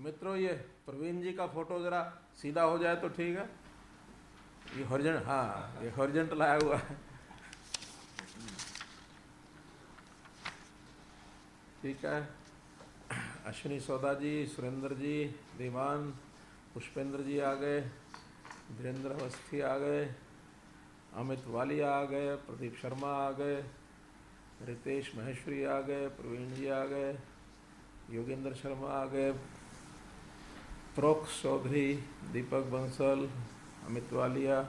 मित्रों, ये प्रवीण जी का फोटो ज़रा सीधा हो जाए तो ठीक है। ये हॉरिजॉन्टल, हाँ ये हॉरिजॉन्टल आया हुआ है। ठीक है। अश्विनी सौदा जी, सुरेंद्र जी, दीवान, पुष्पेंद्र जी आ गए, धीरेन्द्र अवस्थी आ गए, अमित वालिया आ गए, प्रदीप शर्मा आ गए, रितेश महेश्वरी आ गए, प्रवीण जी आ गए, योगेंद्र शर्मा आ गए, प्रोक्ष चौधरी, दीपक बंसल, अमित वालिया,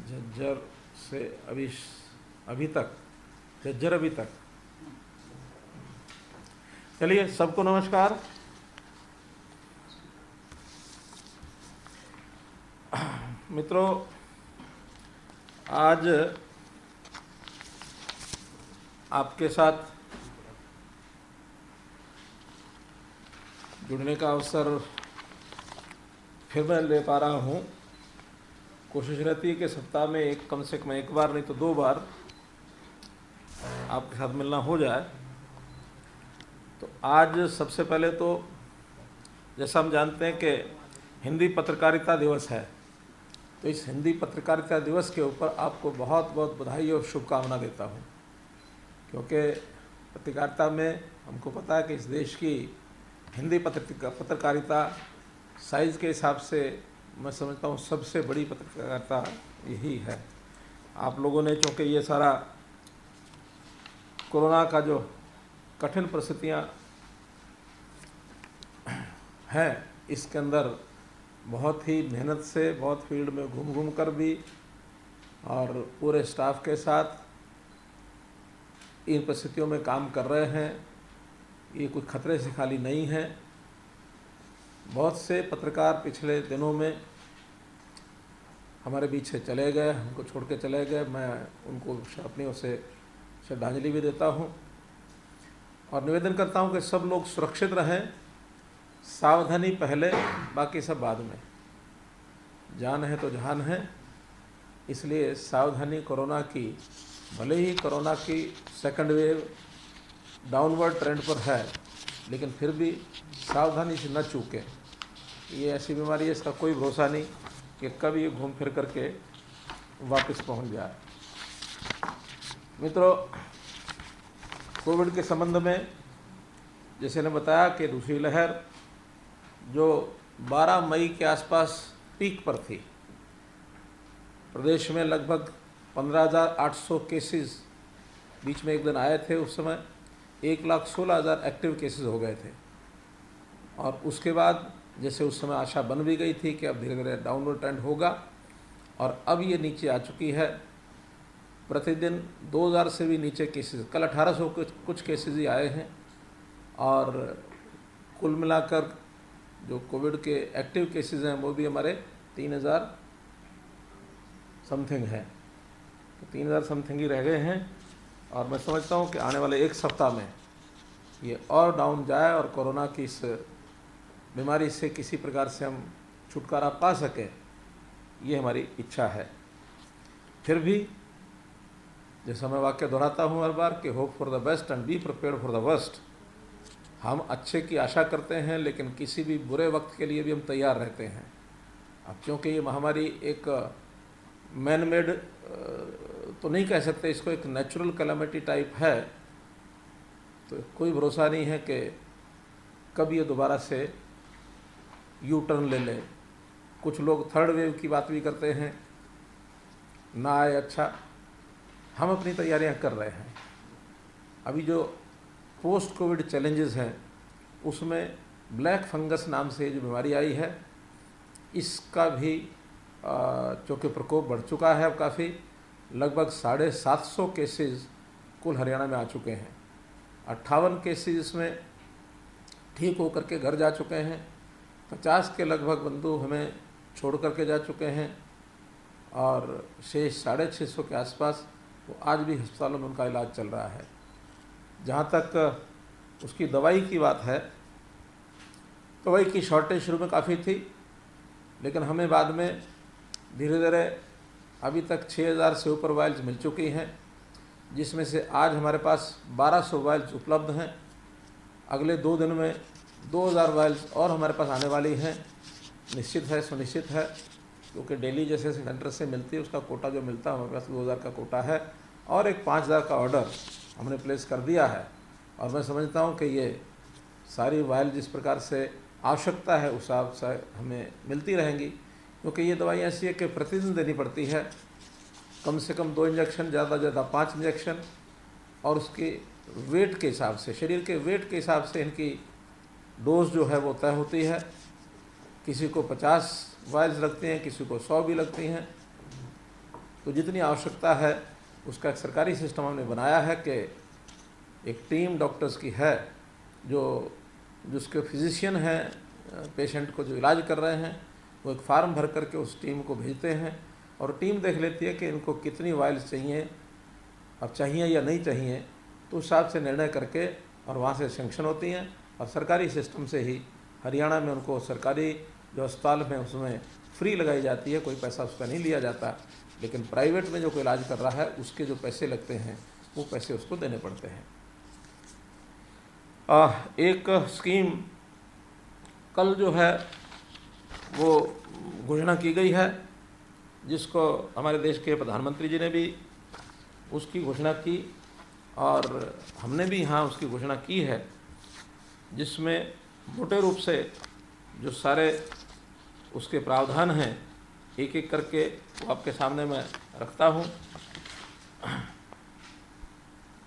झज्जर से अभी तक झज्जर अभी तक। चलिए, सबको नमस्कार। मित्रों, आज आपके साथ जुड़ने का अवसर फिर मैं ले पा रहा हूँ। कोशिश रहती है कि सप्ताह में कम से कम एक बार नहीं तो 2 बार आपके साथ मिलना हो जाए। तो आज सबसे पहले तो जैसा हम जानते हैं कि हिंदी पत्रकारिता दिवस है, तो इस हिंदी पत्रकारिता दिवस के ऊपर आपको बहुत बहुत बधाई और शुभकामना देता हूँ, क्योंकि पत्रकारिता में हमको पता है कि इस देश की हिंदी पत्रकारिता साइज़ के हिसाब से मैं समझता हूँ सबसे बड़ी पत्रकारिता यही है। आप लोगों ने चूँकि ये सारा कोरोना का जो कठिन परिस्थितियाँ हैं, इसके अंदर बहुत ही मेहनत से, बहुत फील्ड में घूम घूम कर भी और पूरे स्टाफ के साथ इन परिस्थितियों में काम कर रहे हैं। ये कुछ खतरे से खाली नहीं है। बहुत से पत्रकार पिछले दिनों में हमारे बीच से चले गए, हमको छोड़ के चले गए। मैं उनको अपनी ओर से श्रद्धांजलि भी देता हूँ और निवेदन करता हूँ कि सब लोग सुरक्षित रहें। सावधानी पहले, बाकी सब बाद में। जान है तो जहान है, इसलिए सावधानी कोरोना की, भले ही कोरोना की सेकंड वेव डाउनवर्ड ट्रेंड पर है, लेकिन फिर भी सावधानी से न चूकें। ये ऐसी बीमारी है, इसका कोई भरोसा नहीं कि कब ये घूम फिर करके वापस पहुंच जाए। मित्रों, कोविड के संबंध में जैसे ने बताया कि दूसरी लहर जो 12 मई के आसपास पीक पर थी, प्रदेश में लगभग 15,800 केसेस बीच में एक दिन आए थे। उस समय 1,16,000 एक्टिव केसेस हो गए थे और उसके बाद जैसे उस समय आशा बन भी गई थी कि अब धीरे धीरे डाउनवर्ड ट्रेंड होगा और अब ये नीचे आ चुकी है। प्रतिदिन 2,000 से भी नीचे केसेस, कल 1,800 कुछ केसेस ही आए हैं और कुल मिलाकर जो कोविड के एक्टिव केसेस हैं वो भी हमारे 3,000 समथिंग हैं। तो 3,000 समथिंग ही रह गए हैं और मैं समझता हूँ कि आने वाले एक सप्ताह में ये और डाउन जाए और कोरोना की इस बीमारी से किसी प्रकार से हम छुटकारा पा सकें, ये हमारी इच्छा है। फिर भी जैसा मैं वाक्य दोहराता हूँ हर बार कि hope for the best and be prepared for the worst. हम अच्छे की आशा करते हैं, लेकिन किसी भी बुरे वक्त के लिए भी हम तैयार रहते हैं। अब क्योंकि ये महामारी एक मैन मेड तो नहीं कह सकते, इसको एक नेचुरल कैलामिटी टाइप है, तो कोई भरोसा नहीं है कि कब ये दोबारा से यू टर्न ले ले। कुछ लोग थर्ड वेव की बात भी करते हैं, ना आए अच्छा। हम अपनी तैयारियां कर रहे हैं। अभी जो पोस्ट कोविड चैलेंजेस हैं उसमें ब्लैक फंगस नाम से जो बीमारी आई है, इसका भी चूँकि प्रकोप बढ़ चुका है अब काफ़ी, लगभग 750 केसेस कुल हरियाणा में आ चुके हैं। 58 केसेस इसमें ठीक होकर के घर जा चुके हैं। 50 के लगभग बंधु हमें छोड़ करके जा चुके हैं और शेष 650 के आसपास वो आज भी अस्पतालों में उनका इलाज चल रहा है। जहाँ तक उसकी दवाई की बात है, दवाई की शॉर्टेज शुरू में काफ़ी थी, लेकिन हमें बाद में धीरे धीरे अभी तक 6,000 से ऊपर वायल्स मिल चुकी हैं, जिसमें से आज हमारे पास 1,200 वायल्स उपलब्ध हैं। अगले 2 दिन में 2000 वायल्स और हमारे पास आने वाली हैं, निश्चित है, सुनिश्चित है, क्योंकि दिल्ली जैसे सेंटर से मिलती है उसका कोटा जो मिलता है, हमारे पास 2000 का कोटा है और एक 5000 का ऑर्डर हमने प्लेस कर दिया है। और मैं समझता हूँ कि ये सारी वायल जिस प्रकार से आवश्यकता है उस हिसाब से हमें मिलती रहेंगी, क्योंकि ये दवाई ऐसी है कि प्रतिदिन देनी पड़ती है, कम से कम 2 इंजेक्शन, ज़्यादा से ज़्यादा 5 इंजेक्शन, और उसके वेट के हिसाब से, शरीर के वेट के हिसाब से इनकी डोज जो है वो तय होती है। किसी को 50 वायल्स लगती हैं, किसी को 100 भी लगती हैं। तो जितनी आवश्यकता है उसका एक सरकारी सिस्टम हमने बनाया है कि एक टीम डॉक्टर्स की है जिसके फिजिशियन हैं, पेशेंट को जो इलाज कर रहे हैं, वो एक फार्म भर करके उस टीम को भेजते हैं और टीम देख लेती है कि इनको कितनी वायल्स चाहिए, अब चाहिए या नहीं चाहिए, तो उस हिसाब से निर्णय करके और वहाँ से सैंक्शन होती हैं और सरकारी सिस्टम से ही हरियाणा में उनको सरकारी जो अस्पताल में उसमें फ्री लगाई जाती है, कोई पैसा उसका नहीं लिया जाता। लेकिन प्राइवेट में जो कोई इलाज कर रहा है उसके जो पैसे लगते हैं वो पैसे उसको देने पड़ते हैं। एक स्कीम कल जो है वो घोषणा की गई है, जिसको हमारे देश के प्रधानमंत्री जी ने भी उसकी घोषणा की और हमने भी यहाँ उसकी घोषणा की है, जिसमें मोटे रूप से जो सारे उसके प्रावधान हैं एक एक करके वो आपके सामने मैं रखता हूँ।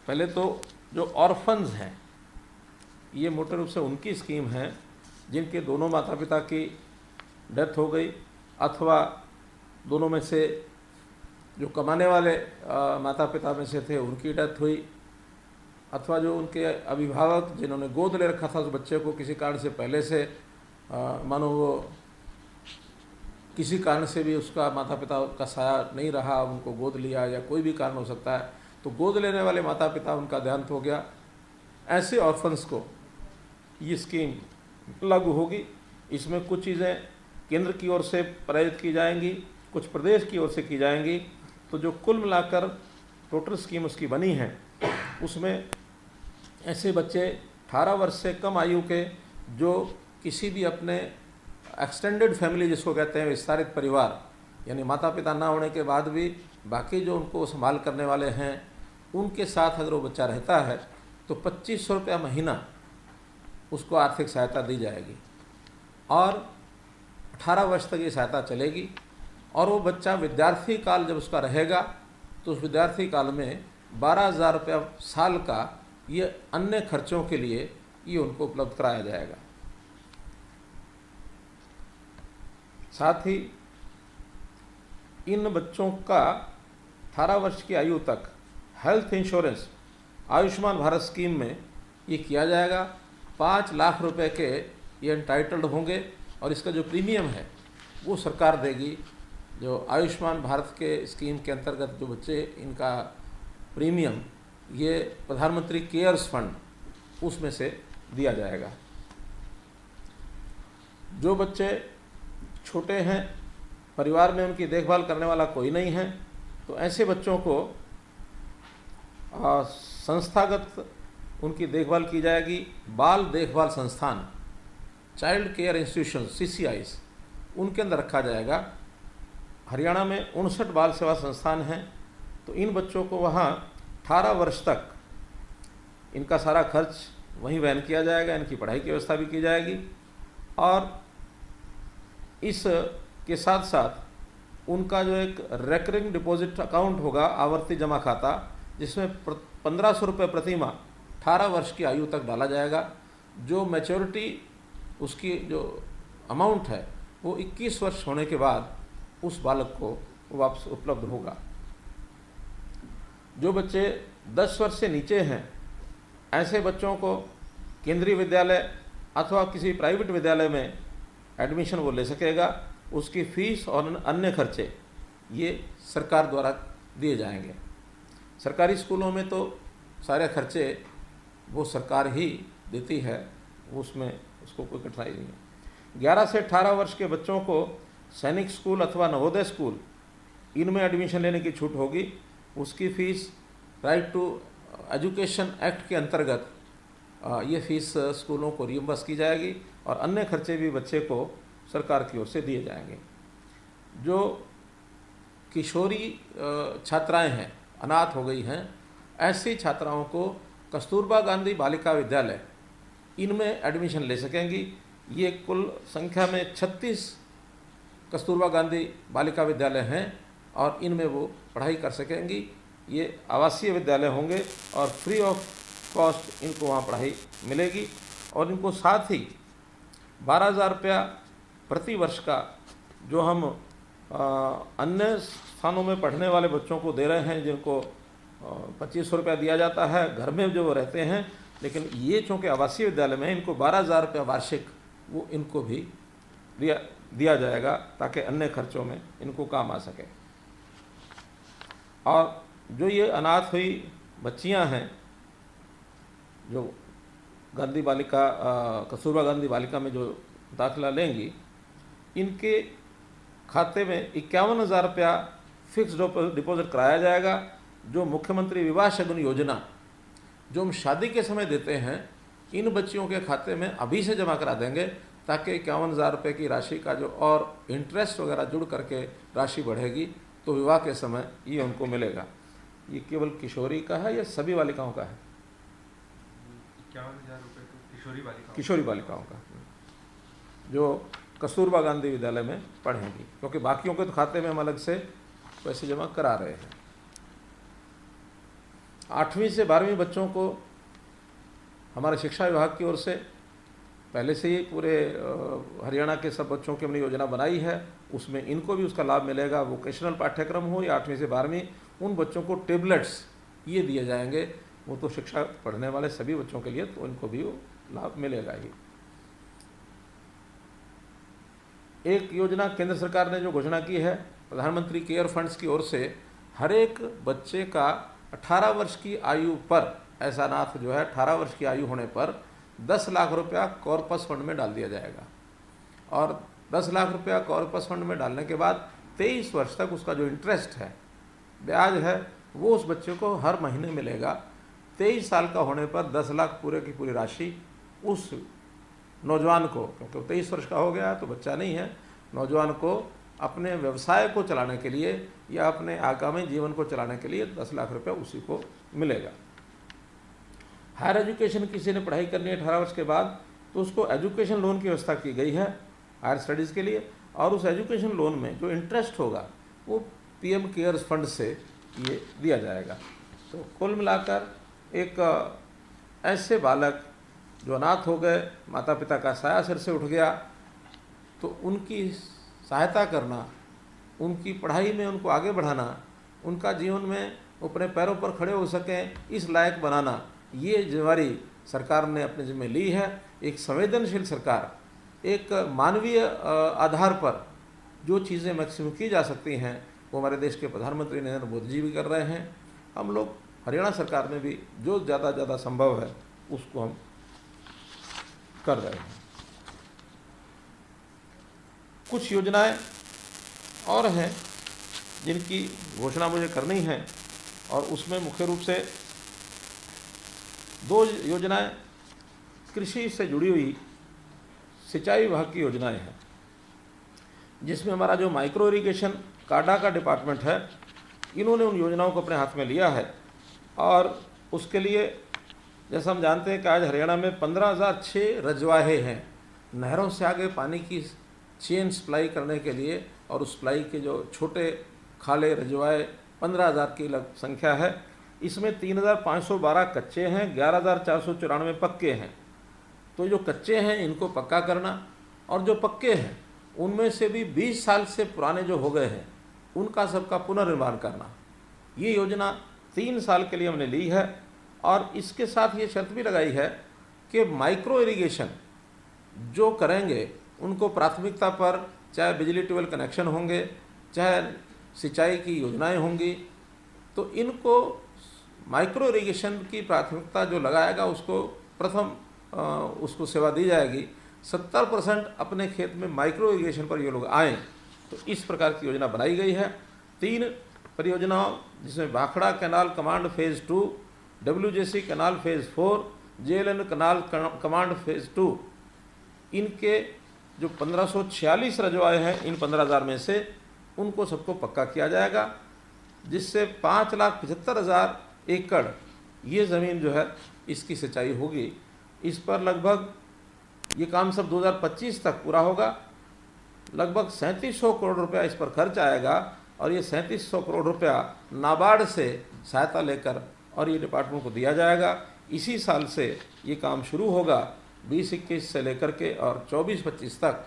पहले तो जो ऑर्फन्स हैं, ये मोटे रूप से उनकी स्कीम है जिनके दोनों माता पिता की डेथ हो गई अथवा दोनों में से जो कमाने वाले माता पिता में से थे उनकी डेथ हुई, अथवा जो उनके अभिभावक जिन्होंने गोद ले रखा था उस बच्चे को किसी कारण से पहले से मानो वो किसी कारण से भी उसका माता पिता का साया नहीं रहा, उनको गोद लिया या कोई भी कारण हो सकता है, तो गोद लेने वाले माता पिता उनका देहांत हो गया, ऐसे ऑर्फन्स को ये स्कीम लागू होगी। इसमें कुछ चीज़ें केंद्र की ओर से प्रायोजित की जाएंगी, कुछ प्रदेश की ओर से की जाएंगी। तो जो कुल मिलाकर टोटल स्कीम उसकी बनी है, उसमें ऐसे बच्चे 18 वर्ष से कम आयु के जो किसी भी अपने एक्सटेंडेड फैमिली जिसको कहते हैं विस्तारित परिवार, यानी माता पिता ना होने के बाद भी बाकी जो उनको संभाल करने वाले हैं उनके साथ अगर वो बच्चा रहता है तो 2500 रुपया महीना उसको आर्थिक सहायता दी जाएगी और 18 वर्ष तक ये सहायता चलेगी। और वो बच्चा विद्यार्थी काल जब उसका रहेगा तो उस विद्यार्थी काल में 12,000 रुपया साल का ये अन्य खर्चों के लिए ये उनको उपलब्ध कराया जाएगा। साथ ही इन बच्चों का 18 वर्ष की आयु तक health insurance Ayushman Bharat scheme में ये किया जाएगा। 5 लाख रुपए के ये एंटाइटल्ड होंगे और इसका जो प्रीमियम है वो सरकार देगी। जो आयुष्मान भारत के स्कीम के अंतर्गत जो बच्चे इनका प्रीमियम ये प्रधानमंत्री केयर्स फंड उसमें से दिया जाएगा। जो बच्चे छोटे हैं, परिवार में उनकी देखभाल करने वाला कोई नहीं है, तो ऐसे बच्चों को संस्थागत उनकी देखभाल की जाएगी। बाल देखभाल संस्थान, चाइल्ड केयर इंस्टीट्यूशन CCIs, उनके अंदर रखा जाएगा। हरियाणा में 59 बाल सेवा संस्थान हैं, तो इन बच्चों को वहाँ 18 वर्ष तक इनका सारा खर्च वहीं वहन किया जाएगा, इनकी पढ़ाई की व्यवस्था भी की जाएगी। और इस के साथ साथ उनका जो एक रेकरिंग डिपॉजिट अकाउंट होगा, आवर्ती जमा खाता, जिसमें 1500 रुपये प्रति माह 18 वर्ष की आयु तक डाला जाएगा। जो मैच्योरिटी उसकी जो अमाउंट है वो 21 वर्ष होने के बाद उस बालक को वापस उपलब्ध होगा। जो बच्चे 10 वर्ष से नीचे हैं, ऐसे बच्चों को केंद्रीय विद्यालय अथवा किसी प्राइवेट विद्यालय में एडमिशन वो ले सकेगा। उसकी फ़ीस और अन्य खर्चे ये सरकार द्वारा दिए जाएंगे। सरकारी स्कूलों में तो सारे खर्चे वो सरकार ही देती है, उसमें उसको कोई कठिनाई नहीं है। 11 से 18 वर्ष के बच्चों को सैनिक स्कूल अथवा नवोदय स्कूल इनमें एडमिशन लेने की छूट होगी। उसकी fees right to education act के अंतर्गत ये फीस स्कूलों को रियम्बर्स की जाएगी और अन्य खर्चे भी बच्चे को सरकार की ओर से दिए जाएंगे। जो किशोरी छात्राएं हैं, अनाथ हो गई हैं, ऐसी छात्राओं को कस्तूरबा गांधी बालिका विद्यालय इनमें एडमिशन ले सकेंगी। ये कुल संख्या में 36 कस्तूरबा गांधी बालिका विद्यालय हैं और इनमें वो पढ़ाई कर सकेंगी। ये आवासीय विद्यालय होंगे और फ्री ऑफ कॉस्ट इनको वहाँ पढ़ाई मिलेगी और इनको साथ ही 12,000 रुपया प्रति वर्ष का जो हम अन्य स्थानों में पढ़ने वाले बच्चों को दे रहे हैं, जिनको 2,500 रुपया दिया जाता है घर में जो रहते हैं, लेकिन ये चूँकि आवासीय विद्यालय में इनको 12,000 रुपया वार्षिक वो इनको भी दिया जाएगा ताकि अन्य खर्चों में इनको काम आ सके। और जो ये अनाथ हुई बच्चियां हैं जो गांधी बालिका कस्तूरबा गांधी बालिका में जो दाखिला लेंगी, इनके खाते में 51,000 रुपया फिक्स डिपॉजिट कराया जाएगा। जो मुख्यमंत्री विवाह शगुन योजना जो हम शादी के समय देते हैं, इन बच्चियों के खाते में अभी से जमा करा देंगे ताकि 51,000 रुपये की राशि का जो और इंटरेस्ट वगैरह जुड़ करके राशि बढ़ेगी तो विवाह के समय ये उनको मिलेगा। ये केवल किशोरी का है या सभी बालिकाओं का है? 51,000 रुपये तो किशोरी बालिकाओं का जो कस्तूरबा गांधी विद्यालय में पढ़ेंगी, क्योंकि बाकियों के तो खाते में हम अलग से पैसे जमा करा रहे हैं। 8वीं से 12वीं बच्चों को हमारे शिक्षा विभाग की ओर से पहले से ही पूरे हरियाणा के सब बच्चों की हमने योजना बनाई है, उसमें इनको भी उसका लाभ मिलेगा। वोकेशनल पाठ्यक्रम हो या 8वीं से 12वीं, उन बच्चों को टेबलेट्स ये दिए जाएंगे। वो तो शिक्षा पढ़ने वाले सभी बच्चों के लिए, तो इनको भी वो लाभ मिलेगा ही। एक योजना केंद्र सरकार ने जो घोषणा की है, प्रधानमंत्री केयर फंड्स की ओर से हर एक बच्चे का 18 वर्ष की आयु पर, ऐसा अनाथ जो है 18 वर्ष की आयु होने पर 10 लाख रुपया कॉर्पस फंड में डाल दिया जाएगा। और 10 लाख रुपया कॉर्पस फंड में डालने के बाद 23 वर्ष तक उसका जो इंटरेस्ट है, ब्याज है, वो उस बच्चे को हर महीने मिलेगा। 23 साल का होने पर 10 लाख पूरे की पूरी राशि उस नौजवान को, क्योंकि 23 वर्ष का हो गया तो बच्चा नहीं है, नौजवान को अपने व्यवसाय को चलाने के लिए या अपने आगामी जीवन को चलाने के लिए 10 लाख रुपया उसी को मिलेगा। हायर एजुकेशन किसी ने पढ़ाई करनी है 18 वर्ष के बाद, तो उसको एजुकेशन लोन की व्यवस्था की गई है हायर स्टडीज़ के लिए, और उस एजुकेशन लोन में जो इंटरेस्ट होगा वो पीएम केयर्स फंड से ये दिया जाएगा। तो कुल मिलाकर एक ऐसे बालक जो अनाथ हो गए, माता पिता का साया सिर से उठ गया, तो उनकी सहायता करना, उनकी पढ़ाई में उनको आगे बढ़ाना, उनका जीवन में अपने पैरों पर खड़े हो सकें, इस लायक बनाना, ये जिम्मेवारी सरकार ने अपने जिम्मे ली है। एक संवेदनशील सरकार, एक मानवीय आधार पर जो चीज़ें मैक्सिमम की जा सकती हैं वो हमारे देश के प्रधानमंत्री नरेंद्र मोदी जी भी कर रहे हैं। हम लोग हरियाणा सरकार में भी जो ज़्यादा संभव है उसको हम कर रहे हैं। कुछ योजनाएं और हैं जिनकी घोषणा मुझे करनी है, और उसमें मुख्य रूप से 2 योजनाएं कृषि से जुड़ी हुई सिंचाई विभाग की योजनाएं हैं, जिसमें हमारा जो माइक्रो इरिगेशन काडा का डिपार्टमेंट है, इन्होंने उन योजनाओं को अपने हाथ में लिया है। और उसके लिए जैसा हम जानते हैं कि आज हरियाणा में 15,006 रजवाहे हैं, नहरों से आगे पानी की चेन सप्लाई करने के लिए, और उस सप्लाई के जो छोटे खाले रजवाए 15,000 की संख्या है। इसमें 3,512 कच्चे हैं, 11,494 पक्के हैं। तो जो कच्चे हैं इनको पक्का करना, और जो पक्के हैं उनमें से भी 20 साल से पुराने जो हो गए हैं उनका सबका पुनर्निर्माण करना। ये योजना 3 साल के लिए हमने ली है, और इसके साथ ये शर्त भी लगाई है कि माइक्रो इरिगेशन जो करेंगे उनको प्राथमिकता पर, चाहे बिजली ट्यूबवेल कनेक्शन होंगे, चाहे सिंचाई की योजनाएं होंगी, तो इनको माइक्रो इरिगेशन की प्राथमिकता जो लगाएगा उसको प्रथम उसको सेवा दी जाएगी। 70% अपने खेत में माइक्रो इरिगेशन पर ये लोग आएँ, तो इस प्रकार की योजना बनाई गई है। 3 परियोजनाओं जिसमें Bhakra canal command phase 2, WJC canal phase 4, जेल एंड कनाल कमांड फेज़ 2, इनके जो 1546 रजवाए हैं इन 15,000 में से, उनको सबको पक्का किया जाएगा, जिससे 5,75,000 एकड़ ये ज़मीन जो है इसकी सिंचाई होगी। इस पर लगभग ये काम सब 2025 तक पूरा होगा। लगभग 3700 करोड़ रुपया इस पर खर्च आएगा और ये 3700 करोड़ रुपया नाबार्ड से सहायता लेकर और ये डिपार्टमेंट को दिया जाएगा। इसी साल से ये काम शुरू होगा, 2021 से लेकर के और 24-25 तक,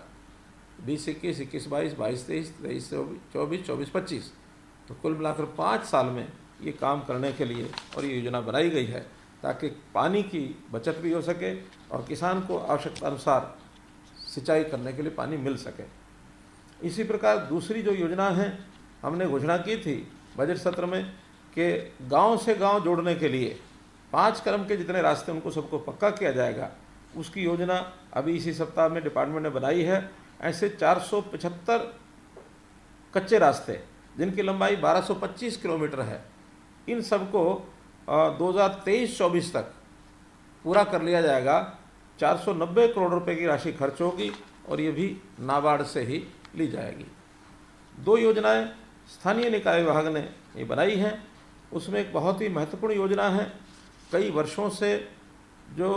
2021, 21-22, 22-23, 23-24, 24-25, तो कुल मिलाकर 5 साल में ये काम करने के लिए और ये योजना बनाई गई है ताकि पानी की बचत भी हो सके और किसान को आवश्यकता अनुसार सिंचाई करने के लिए पानी मिल सके। इसी प्रकार दूसरी जो योजना है, हमने घोषणा की थी बजट सत्र में कि गांव से गांव जोड़ने के लिए 5 कदम के जितने रास्ते उनको सबको पक्का किया जाएगा, उसकी योजना अभी इसी सप्ताह में डिपार्टमेंट ने बनाई है। ऐसे 475 कच्चे रास्ते जिनकी लंबाई 1225 किलोमीटर है, इन सबको 2023-24 तक पूरा कर लिया जाएगा। 490 करोड़ रुपए की राशि खर्च होगी और ये भी नाबार्ड से ही ली जाएगी। 2 योजनाएं स्थानीय निकाय विभाग ने ये बनाई हैं, उसमें एक बहुत ही महत्वपूर्ण योजना है, कई वर्षों से जो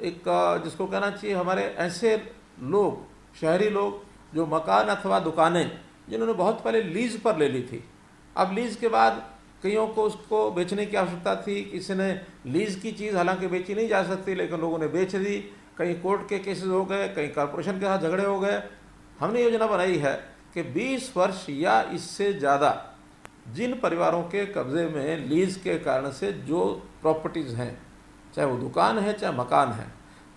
एक जिसको कहना चाहिए हमारे ऐसे लोग, शहरी लोग जो मकान अथवा दुकानें जिन्होंने बहुत पहले लीज पर ले ली थी, अब लीज के बाद कईयों को उसको बेचने की आवश्यकता थी, किसी ने लीज की चीज़ हालांकि बेची नहीं जा सकती लेकिन लोगों ने बेच दी, कहीं कोर्ट के केसेस हो गए, कहीं कॉरपोरेशन के साथ झगड़े हो गए। हमने योजना बनाई है कि 20 वर्ष या इससे ज़्यादा जिन परिवारों के कब्ज़े में लीज के कारण से जो प्रॉपर्टीज़ हैं, चाहे वो दुकान है चाहे मकान है,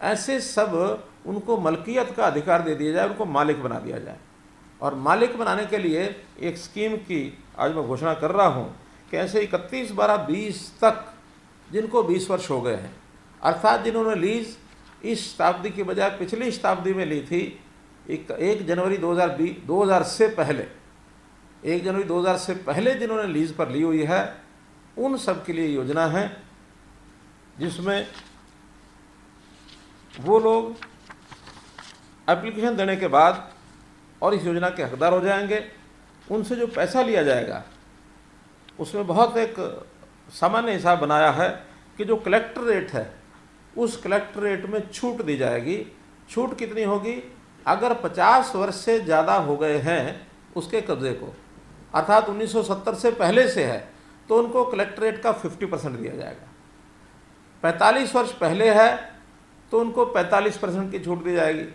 ऐसे सब उनको मलकियत का अधिकार दे दिया जाए, उनको मालिक बना दिया जाए। और मालिक बनाने के लिए एक स्कीम की आज मैं घोषणा कर रहा हूँ कि ऐसे 31/12/20 तक जिनको 20 वर्ष हो गए हैं, अर्थात जिन्होंने लीज इस शताब्दी की बजाय पिछली शताब्दी में ली थी, 1 जनवरी 2000 से पहले, 1 जनवरी 2000 से पहले जिन्होंने लीज पर ली हुई है, उन सब के लिए योजना है, जिसमें वो लोग एप्लीकेशन देने के बाद और इस योजना के हकदार हो जाएंगे। उनसे जो पैसा लिया जाएगा उसमें बहुत एक सामान्य हिसाब बनाया है कि जो कलेक्टर रेट है उस कलेक्टर रेट में छूट दी जाएगी। छूट कितनी होगी? अगर 50 वर्ष से ज़्यादा हो गए हैं उसके कब्जे को, अर्थात 1970 से पहले से है, तो उनको कलेक्टर रेट का 50% दिया जाएगा। 45 वर्ष पहले है तो उनको 45% की छूट दी जाएगी।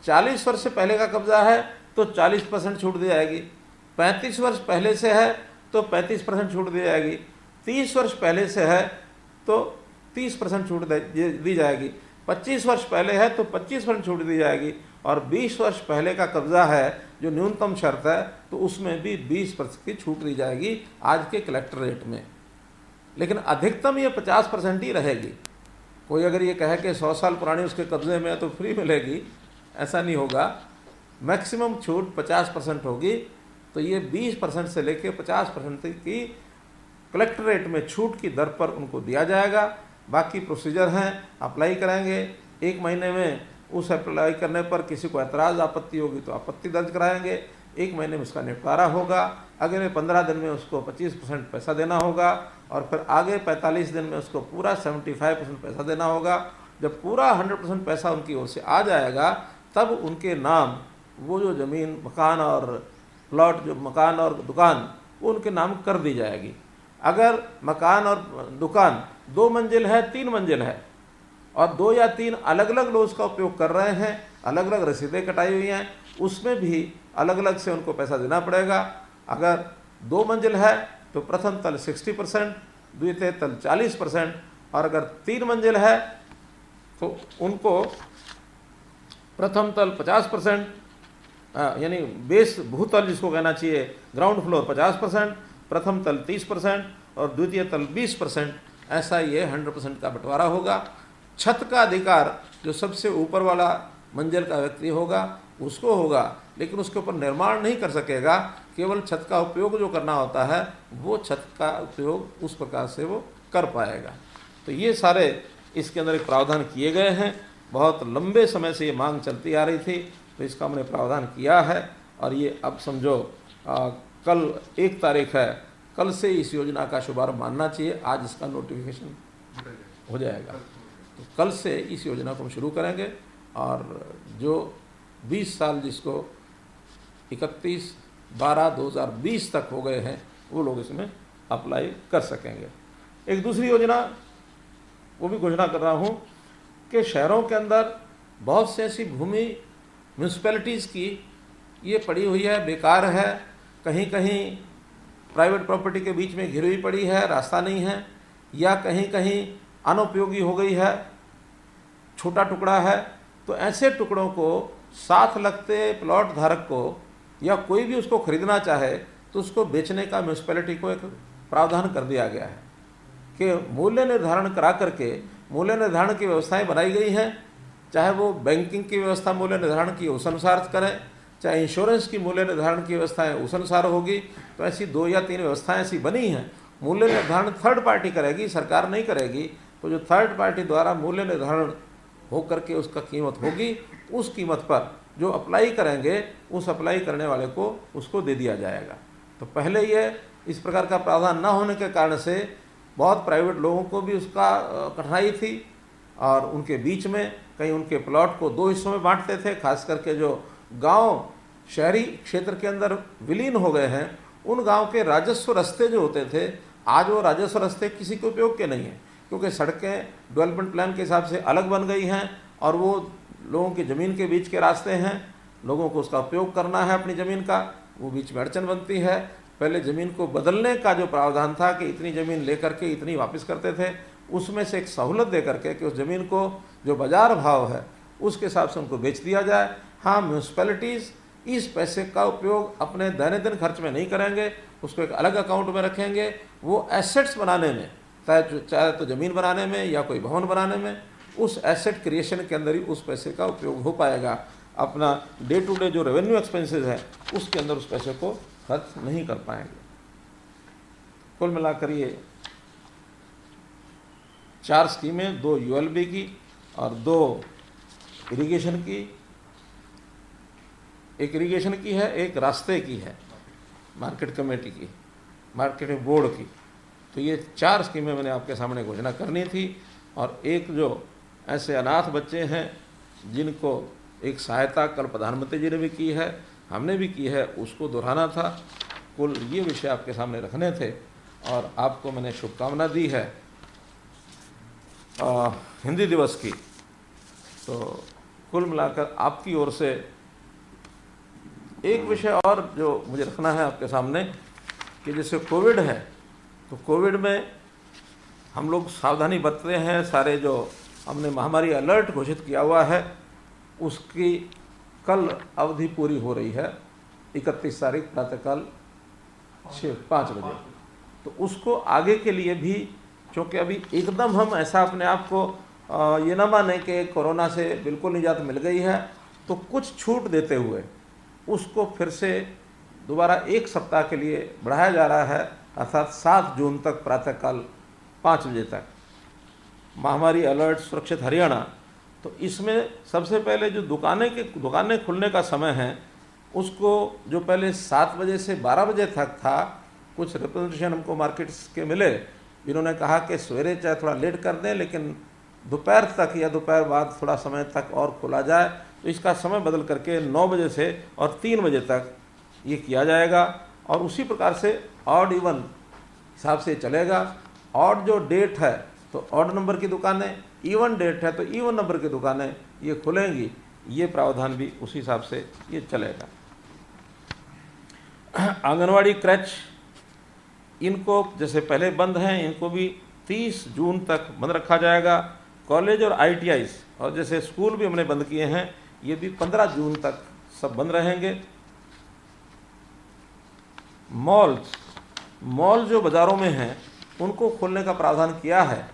40 वर्ष से पहले का कब्जा है तो 40% छूट दी जाएगी। 35 वर्ष पहले से है तो 35% छूट दी जाएगी। 30 वर्ष पहले से है तो 30% छूट दी जाएगी। 25 वर्ष पहले है तो 25% छूट दी जाएगी। और 20 वर्ष पहले का कब्जा है जो न्यूनतम शर्त है तो उसमें भी 20% की छूट दी जाएगी आज के कलेक्टर रेट में। लेकिन अधिकतम ये 50% ही रहेगी। कोई अगर ये कहे कि 100 साल पुरानी उसके कब्जे में है तो फ्री मिलेगी, ऐसा नहीं होगा। मैक्सिमम छूट 50% होगी। तो ये 20% से लेकर 50% की कलेक्टर रेट में छूट की दर पर उनको दिया जाएगा। बाकी प्रोसीजर हैं, अप्लाई करेंगे, 1 महीने में उस अप्लाई करने पर किसी को एतराज़ आपत्ति होगी तो आपत्ति दर्ज कराएंगे, 1 महीने में उसका निपटारा होगा। अगले 15 दिन में उसको 25% पैसा देना होगा और फिर आगे 45 दिन में उसको पूरा 75% पैसा देना होगा। जब पूरा 100% पैसा उनकी ओर से आ जाएगा तब उनके नाम वो जो ज़मीन, मकान और प्लॉट, जो मकान और दुकान, वो उनके नाम कर दी जाएगी। अगर मकान और दुकान 2 मंजिल है, 3 मंजिल है और 2 या 3 अलग अलग लोग उसका उपयोग कर रहे हैं, अलग अलग रसीदें कटाई हुई हैं, उसमें भी अलग अलग से उनको पैसा देना पड़ेगा। अगर 2 मंजिल है तो प्रथम तल 60%, द्वितीय तल 40%, और अगर 3 मंजिल है तो उनको प्रथम तल 50%, यानी बेस भूतल जिसको कहना चाहिए, ग्राउंड फ्लोर 50%, प्रथम तल 30% और द्वितीय तल 20%, ऐसा ये 100% का बंटवारा होगा। छत का अधिकार जो सबसे ऊपर वाला मंजिल का व्यक्ति होगा उसको होगा, लेकिन उसके ऊपर निर्माण नहीं कर सकेगा, केवल छत का उपयोग जो करना होता है वो छत का उपयोग उस प्रकार से वो कर पाएगा। तो ये सारे इसके अंदर एक प्रावधान किए गए हैं। बहुत लंबे समय से ये मांग चलती आ रही थी, तो इसका हमने प्रावधान किया है और ये अब समझो कल 1 तारीख है, कल से इस योजना का शुभारंभ मानना चाहिए। आज इसका नोटिफिकेशन हो जाएगा, तो कल से इस योजना को हम शुरू करेंगे और जो 20 साल जिसको 31/12/2020 तक हो गए हैं वो लोग इसमें अप्लाई कर सकेंगे। एक दूसरी योजना वो भी घोषणा कर रहा हूँ कि शहरों के अंदर बहुत से ऐसी भूमि म्यूनसिपैलिटीज़ की ये पड़ी हुई है, बेकार है, कहीं कहीं प्राइवेट प्रॉपर्टी के बीच में घिरी हुई पड़ी है, रास्ता नहीं है, या कहीं कहीं अनुपयोगी हो गई है, छोटा टुकड़ा है। तो ऐसे टुकड़ों को साथ लगते प्लॉट धारक को या कोई भी उसको खरीदना चाहे तो उसको बेचने का म्यूनसिपैलिटी को एक प्रावधान कर दिया गया है कि मूल्य निर्धारण करा करके मूल्य निर्धारण की व्यवस्थाएं बनाई गई हैं। चाहे वो बैंकिंग की व्यवस्था मूल्य निर्धारण की उस अनुसार करें, चाहे इंश्योरेंस की मूल्य निर्धारण की व्यवस्थाएं उस अनुसार होगी। तो ऐसी 2 या 3 व्यवस्थाएं ऐसी बनी हैं। मूल्य निर्धारण थर्ड पार्टी करेगी, सरकार नहीं करेगी। तो जो थर्ड पार्टी द्वारा मूल्य निर्धारण हो करके उसका कीमत होगी, उस कीमत पर जो अप्लाई करेंगे उस अप्लाई करने वाले को उसको दे दिया जाएगा। तो पहले ये इस प्रकार का प्रावधान न होने के कारण से बहुत प्राइवेट लोगों को भी उसका कठिनाई थी और उनके बीच में कहीं उनके प्लॉट को 2 हिस्सों में बांटते थे। खास करके जो गांव शहरी क्षेत्र के अंदर विलीन हो गए हैं, उन गांव के राजस्व रास्ते जो होते थे, आज वो राजस्व रास्ते किसी के उपयोग के नहीं हैं, क्योंकि सड़कें डेवलपमेंट प्लान के हिसाब से अलग बन गई हैं और वो लोगों की ज़मीन के बीच के रास्ते हैं। लोगों को उसका उपयोग करना है अपनी ज़मीन का, वो बीच में अड़चन बनती है। पहले ज़मीन को बदलने का जो प्रावधान था कि इतनी ज़मीन लेकर के इतनी वापस करते थे, उसमें से एक सहूलत दे करके कि उस ज़मीन को जो बाज़ार भाव है उसके हिसाब से उनको बेच दिया जाए। हाँ, म्यूनसिपैलिटीज़ इस पैसे का उपयोग अपने दैनिक खर्च में नहीं करेंगे, उसको एक अलग अकाउंट में रखेंगे। वो एसेट्स बनाने में, चाहे तो ज़मीन बनाने में या कोई भवन बनाने में, उस एसेट क्रिएशन के अंदर ही उस पैसे का उपयोग हो पाएगा। अपना डे टू डे जो रेवेन्यू एक्सपेंसेस है उसके अंदर उस पैसे को खर्च नहीं कर पाएंगे। कुल मिलाकर ये 4 स्कीमें, 2 यूएलबी की और 2 इरिगेशन की। एक इरिगेशन की है, एक रास्ते की है, मार्केट कमेटी की, मार्केटिंग बोर्ड की। तो ये 4 स्कीमें मैंने आपके सामने घोषणा करनी थी। और एक जो ऐसे अनाथ बच्चे हैं जिनको एक सहायता कल प्रधानमंत्री जी ने भी की है, हमने भी की है, उसको दोहराना था। कुल ये विषय आपके सामने रखने थे और आपको मैंने शुभकामना दी है हिंदी दिवस की। तो कुल मिलाकर आपकी ओर से एक विषय और जो मुझे रखना है आपके सामने कि जैसे कोविड है, तो कोविड में हम लोग सावधानी बरतते हैं। सारे जो हमने महामारी अलर्ट घोषित किया हुआ है उसकी कल अवधि पूरी हो रही है, 31 तारीख प्रातःकाल 5 बजे। तो उसको आगे के लिए भी, क्योंकि अभी एकदम हम ऐसा अपने आप को ये ना माने कि कोरोना से बिल्कुल निजात मिल गई है, तो कुछ छूट देते हुए उसको फिर से दोबारा 1 सप्ताह के लिए बढ़ाया जा रहा है, अर्थात 7 जून तक प्रातःकाल 5 बजे तक। महामारी अलर्ट सुरक्षित हरियाणा। तो इसमें सबसे पहले जो दुकानें खुलने का समय है उसको जो पहले 7 बजे से 12 बजे तक था, कुछ रिप्रेजेंटेशन हमको मार्केट्स के मिले, जिन्होंने कहा कि सवेरे चाहे थोड़ा लेट कर दें लेकिन दोपहर तक या दोपहर बाद थोड़ा समय तक और खोला जाए। तो इसका समय बदल करके 9 बजे से और 3 बजे तक ये किया जाएगा और उसी प्रकार से ऑड इवन हिसाब से चलेगा। ऑड जो डेट है तो ऑड नंबर की दुकानें, इवन डेट है तो इवन नंबर की दुकानें ये खुलेंगी। ये प्रावधान भी उसी हिसाब से ये चलेगा। आंगनवाड़ी क्रच इनको जैसे पहले बंद हैं, इनको भी 30 जून तक बंद रखा जाएगा। कॉलेज और ITIs और जैसे स्कूल भी हमने बंद किए हैं, ये भी 15 जून तक सब बंद रहेंगे। मॉल जो बाज़ारों में हैं उनको खोलने का प्रावधान किया है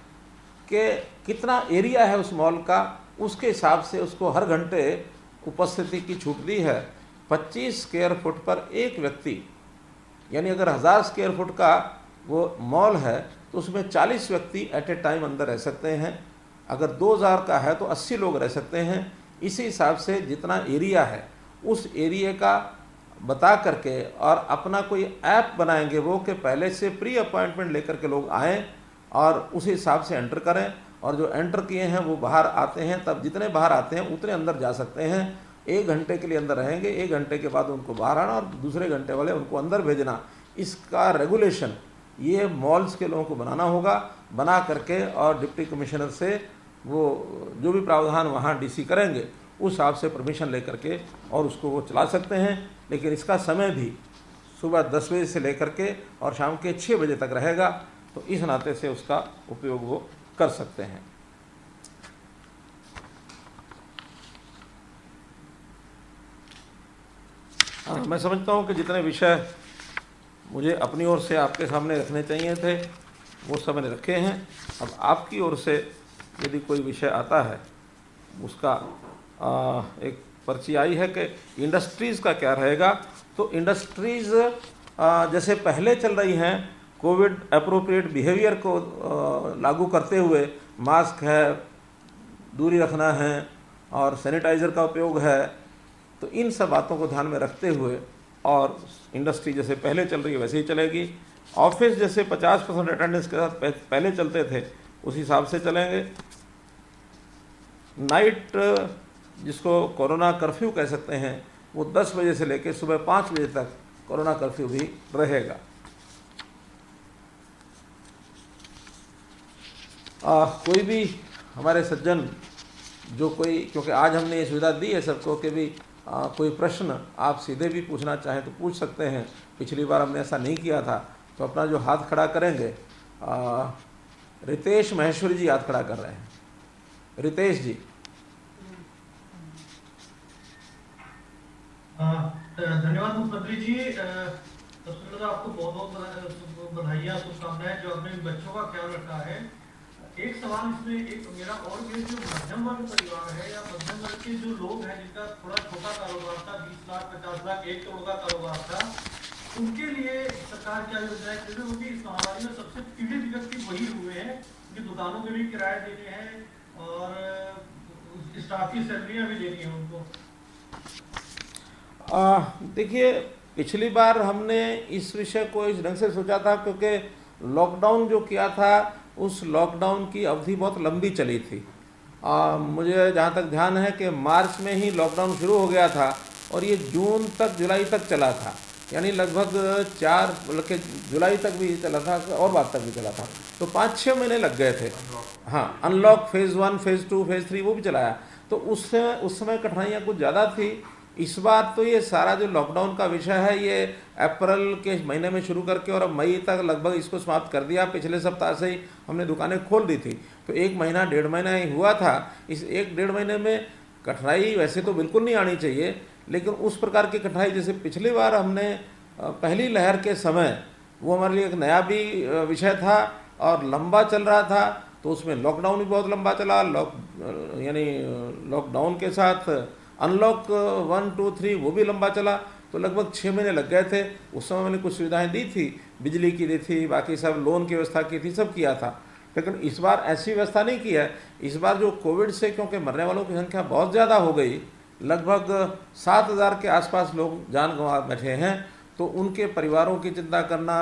कि कितना एरिया है उस मॉल का, उसके हिसाब से उसको हर घंटे उपस्थिति की छूट दी है। 25 स्क्वायर फुट पर एक व्यक्ति, यानी अगर 1000 स्क्वायर फुट का वो मॉल है तो उसमें 40 व्यक्ति एट ए टाइम अंदर रह सकते हैं। अगर 2000 का है तो 80 लोग रह सकते हैं। इसी हिसाब से जितना एरिया है उस एरिया का बता करके और अपना कोई ऐप बनाएंगे वो कि पहले से प्री अपॉइंटमेंट लेकर के लोग आएँ और उस हिसाब से एंटर करें, और जो एंटर किए हैं वो बाहर आते हैं, तब जितने बाहर आते हैं उतने अंदर जा सकते हैं। 1 घंटे के लिए अंदर रहेंगे, 1 घंटे के बाद उनको बाहर आना और दूसरे घंटे वाले उनको अंदर भेजना। इसका रेगुलेशन ये मॉल्स के लोगों को बनाना होगा, बना करके और डिप्टी कमिश्नर से वो जो भी प्रावधान वहाँ डीसी करेंगे उस हिसाब से परमिशन लेकर के और उसको वो चला सकते हैं। लेकिन इसका समय भी सुबह 10 बजे से लेकर के और शाम के 6 बजे तक रहेगा, तो इस नाते से उसका उपयोग वो कर सकते हैं। मैं समझता हूँ कि जितने विषय मुझे अपनी ओर से आपके सामने रखने चाहिए थे वो सब मैंने रखे हैं। अब आपकी ओर से यदि कोई विषय आता है, उसका एक पर्ची आई है कि इंडस्ट्रीज़ का क्या रहेगा। तो इंडस्ट्रीज़ जैसे पहले चल रही हैं, कोविड अप्रोप्रिएट बिहेवियर को लागू करते हुए मास्क है, दूरी रखना है और सैनिटाइज़र का उपयोग है, तो इन सब बातों को ध्यान में रखते हुए और इंडस्ट्री जैसे पहले चल रही है वैसे ही चलेगी। ऑफिस जैसे 50% अटेंडेंस के साथ पहले चलते थे उस हिसाब से चलेंगे। नाइट जिसको कोरोना कर्फ्यू कह सकते हैं वो 10 बजे से लेकर सुबह 5 बजे तक कोरोना कर्फ्यू भी रहेगा। कोई भी हमारे सज्जन जो कोई, क्योंकि आज हमने ये सुविधा दी है सबको कि भी कोई प्रश्न आप सीधे भी पूछना चाहें तो पूछ सकते हैं। पिछली बार हमने ऐसा नहीं किया था, तो अपना जो हाथ खड़ा करेंगे, रितेश महेश्वरी जी हाथ खड़ा कर रहे हैं। रितेश जी। धन्यवाद मुख्यमंत्री जी। सबसे पहले तो आपको बहुत बहुत बधाइयाँ, शुभकामनाएं जो आपने बच्चों का ख्याल रखा है। एक सवाल इसमें एक मेरा और ये, जो मध्यम वर्ग परिवार है या मध्यम वर्ग के जो लोग हैं जिनका थोड़ा छोटा कारोबार था, 20 लाख 50 लाख 1 करोड़ का कारोबार था, उनके लिए सरकार क्या योजना है? क्योंकि इस महामारी में सबसे पीड़ित व्यक्ति वही हुए हैं कि दुकानों के भी किराए देने हैं और स्टाफ की सैलरियाँ भी देनी है उनको। देखिए, पिछली बार हमने इस विषय को इस ढंग से सोचा था क्योंकि लॉकडाउन जो किया था उस लॉकडाउन की अवधि बहुत लंबी चली थी। मुझे जहाँ तक ध्यान है कि मार्च में ही लॉकडाउन शुरू हो गया था और ये जून तक जुलाई तक चला था, यानी लगभग 4 बल्कि जुलाई तक भी चला था और बाद तक भी चला था, तो 5-6 महीने लग गए थे। हाँ, अनलॉक फेज़ 1 फेज़ 2 फेज़ 3 वो भी चलाया, तो उस समय कठिनाइयाँ कुछ ज़्यादा थी। इस बार तो ये सारा जो लॉकडाउन का विषय है ये अप्रैल के महीने में शुरू करके और अब मई तक लगभग इसको समाप्त कर दिया। पिछले सप्ताह से ही हमने दुकानें खोल दी थी, तो 1 महीना 1.5 महीना ही हुआ था। इस 1-1.5 महीने में कठिनाई वैसे तो बिल्कुल नहीं आनी चाहिए, लेकिन उस प्रकार की कठिनाई जैसे पिछली बार हमने पहली लहर के समय, वो हमारे लिए एक नया भी विषय था और लंबा चल रहा था, तो उसमें लॉकडाउन भी बहुत लंबा चला। यानी लॉकडाउन के साथ अनलॉक 1, 2, 3 वो भी लंबा चला, तो लगभग 6 महीने लग गए थे। उस समय मैंने कुछ सुविधाएं दी थी, बिजली की दी थी, बाकी सब लोन की व्यवस्था की थी, सब किया था। लेकिन इस बार ऐसी व्यवस्था नहीं की है। इस बार जो कोविड से क्योंकि मरने वालों की संख्या बहुत ज़्यादा हो गई, लगभग 7,000 के आसपास लोग जान गंवा बैठे हैं, तो उनके परिवारों की चिंता करना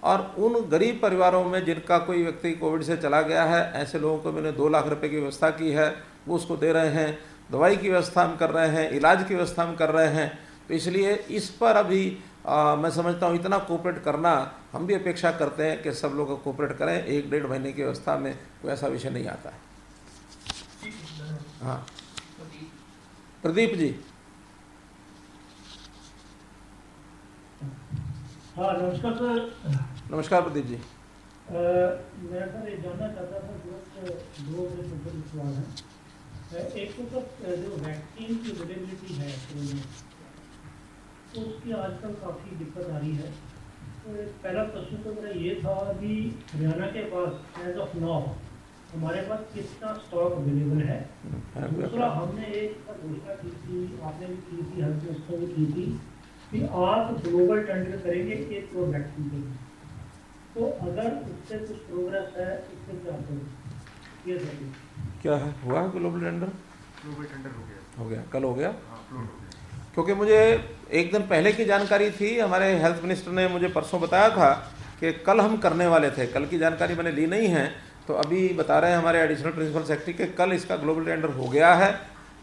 और उन गरीब परिवारों में जिनका कोई व्यक्ति कोविड से चला गया है, ऐसे लोगों को मैंने 2 लाख रुपए की व्यवस्था की है, वो उसको दे रहे हैं। दवाई की व्यवस्था हम कर रहे हैं, इलाज की व्यवस्था हम कर रहे हैं। तो इसलिए इस पर अभी मैं समझता हूँ इतना कोऑपरेट करना, हम भी अपेक्षा करते हैं कि सब लोग कोऑपरेट करें। 1-1.5 महीने की व्यवस्था में कोई ऐसा विषय नहीं आता है। हाँ, प्रदीप जी। हाँ, नमस्कार सर। नमस्कार प्रदीप जी। मैं सर ये जानना चाहता था, दो से छोटे सवाल हैं। एक तो सर जो वैक्सीन की अवेलेबिलिटी है तो उसकी आजकल काफ़ी दिक्कत आ रही है। तो पहला प्रश्न तो मेरा ये था कि हरियाणा के पास एज ऑफ नाउ हमारे पास कितना स्टॉक अवेलेबल है। दूसरा, हमने एक घोषणा की थी, आपने भी की थी, हर दोस्तों भी की थी कि आप ग्लोबल टेंडर करेंगे 1 करोड़ वैक्सीन के लिए। तो अगर उससे कुछ प्रोग्रेस है उससे क्या करें? ये सर क्या है हुआ है ग्लोबल टेंडर? ग्लोबल टेंडर हो गया, कल हो गया। हाँ फ्लोट हो गया। क्योंकि मुझे एक दिन पहले की जानकारी थी, हमारे हेल्थ मिनिस्टर ने मुझे परसों बताया था कि कल हम करने वाले थे। कल की जानकारी मैंने ली नहीं है, तो अभी बता रहे हैं हमारे एडिशनल प्रिंसिपल सेक्रेटरी के कल इसका ग्लोबल टेंडर हो गया है।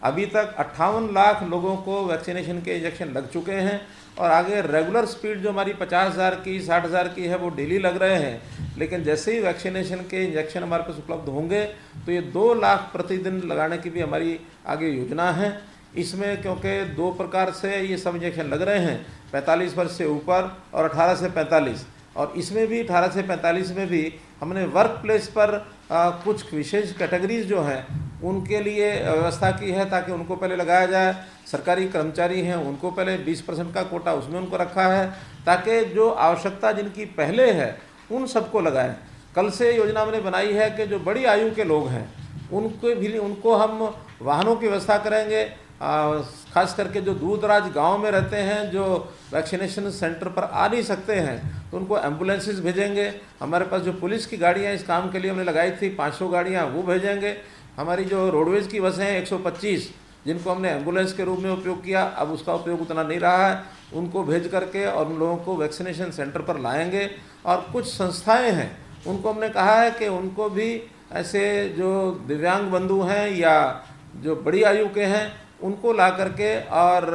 अभी तक 58 लाख लोगों को वैक्सीनेशन के इंजेक्शन लग चुके हैं और आगे रेगुलर स्पीड जो हमारी 50,000 की 60,000 की है वो डेली लग रहे हैं। लेकिन जैसे ही वैक्सीनेशन के इंजेक्शन हमारे पास उपलब्ध होंगे तो ये 2 लाख प्रतिदिन लगाने की भी हमारी आगे योजना है। इसमें क्योंकि 2 प्रकार से ये सब इंजेक्शन लग रहे हैं, 45 वर्ष से ऊपर और 18 से 45, और इसमें भी 18 से 45 में भी हमने वर्क प्लेस पर कुछ विशेष कैटेगरीज जो हैं उनके लिए व्यवस्था की है ताकि उनको पहले लगाया जाए। सरकारी कर्मचारी हैं उनको पहले 20% का कोटा उसमें उनको रखा है ताकि जो आवश्यकता जिनकी पहले है उन सबको लगाएं। कल से योजना हमने बनाई है कि जो बड़ी आयु के लोग हैं उनको हम वाहनों की व्यवस्था करेंगे। खास करके जो दूर दराज गाँव में रहते हैं, जो वैक्सीनेशन सेंटर पर आ नहीं सकते हैं, तो उनको एम्बुलेंसेस भेजेंगे। हमारे पास जो पुलिस की गाड़ियाँ इस काम के लिए हमने लगाई थी 500 गाड़ियाँ, वो भेजेंगे। हमारी जो रोडवेज़ की बसें हैं 125 जिनको हमने एम्बुलेंस के रूप में उपयोग किया, अब उसका उपयोग उतना नहीं रहा है, उनको भेज करके और उन लोगों को वैक्सीनेशन सेंटर पर लाएंगे। और कुछ संस्थाएं हैं उनको हमने कहा है कि उनको भी ऐसे जो दिव्यांग बंधु हैं या जो बड़ी आयु के हैं उनको ला करके और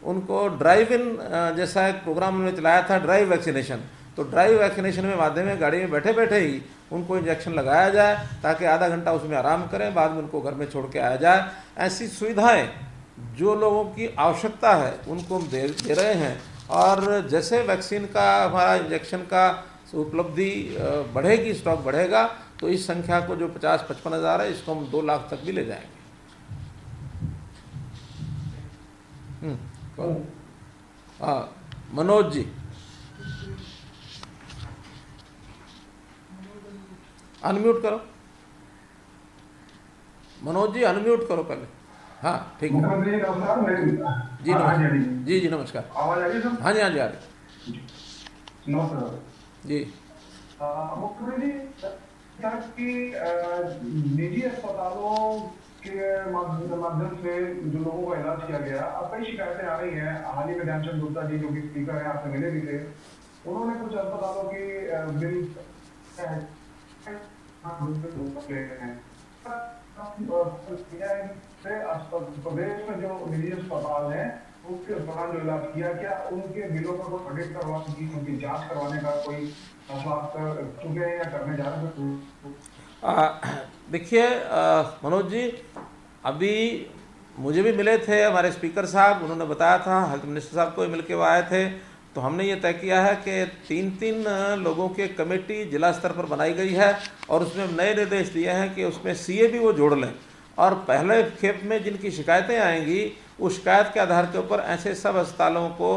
उनको ड्राइव इन जैसा एक प्रोग्राम उन्होंने चलाया था, ड्राइव वैक्सीनेशन। तो ड्राइव वैक्सीनेशन में माध्यम में गाड़ी में बैठे बैठे ही उनको इंजेक्शन लगाया जाए ताकि आधा घंटा उसमें आराम करें, बाद में उनको घर में छोड़ के आया जाए। ऐसी सुविधाएं जो लोगों की आवश्यकता है उनको हम दे रहे हैं। और जैसे वैक्सीन का हमारा इंजेक्शन का उपलब्धि बढ़ेगी, स्टॉक बढ़ेगा, तो इस संख्या को जो 50-55 हज़ार है इसको हम 2 लाख तक भी ले जाएंगे। हाँ मनोज जी, अनम्यूट करो। मनोज जी अनम्यूट करो पहले। हाँ ठीक है जी, नमस्कार जी, जी नमस्कार। आवाज आ रही है? हाँ जी, हाँ जी आ रही नमस्कार जी। मुख्यमंत्री कि निजी अस्पतालों के माध्यम से जो लोगों का इलाज किया गया, अब कई शिकायतें आ रही हैं। हाल ही में ध्यानचंद गुप्ता जी जो कि स्पीकर हैं, आपसे मिले भी थे, उन्होंने कुछ अस्पतालों की बिल प्रदेश में जो निजी अस्पताल हैं उसके दौरान जो इलाज किया, क्या उनके बिलों का कोई ऑडिट करवाने की, उनकी जांच करवाने का कोई फैसला आप कर चुके हैं या करने जा रहे हैं? देखिए मनोज जी, अभी मुझे भी मिले थे हमारे स्पीकर साहब, उन्होंने बताया था, हेल्थ मिनिस्टर साहब को भी मिल के वो आए थे। तो हमने ये तय किया है कि 3-3 लोगों की कमेटी जिला स्तर पर बनाई गई है और उसमें नए निर्देश दिए हैं कि उसमें सीए भी वो जोड़ लें। और पहले खेप में जिनकी शिकायतें आएंगी उस शिकायत के आधार के ऊपर ऐसे सब अस्पतालों को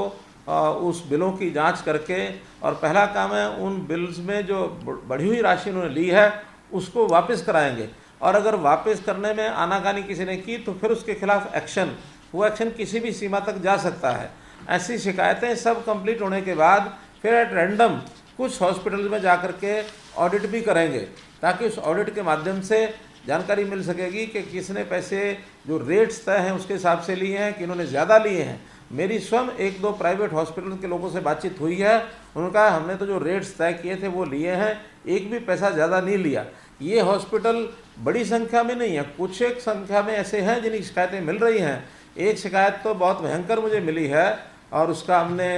उस बिलों की जांच करके, और पहला काम है उन बिल्स में जो बढ़ी हुई राशि उन्होंने ली है उसको वापस कराएंगे। और अगर वापस करने में आनाकानी किसी ने की तो फिर उसके खिलाफ एक्शन, वो एक्शन किसी भी सीमा तक जा सकता है। ऐसी शिकायतें सब कंप्लीट होने के बाद फिर एट रैंडम कुछ हॉस्पिटल में जा कर के ऑडिट भी करेंगे ताकि उस ऑडिट के माध्यम से जानकारी मिल सकेगी कि किसने पैसे जो रेट्स तय हैं उसके हिसाब से लिए हैं कि इन्होंने ज़्यादा लिए हैं। मेरी स्वयं 1-2 प्राइवेट हॉस्पिटल के लोगों से बातचीत हुई है, उन्होंने कहा हमने तो जो रेट्स तय किए थे वो लिए हैं, एक भी पैसा ज़्यादा नहीं लिया। ये हॉस्पिटल बड़ी संख्या में नहीं है, कुछ एक संख्या में ऐसे हैं जिनकी शिकायतें मिल रही हैं। एक शिकायत तो बहुत भयंकर मुझे मिली है और उसका हमने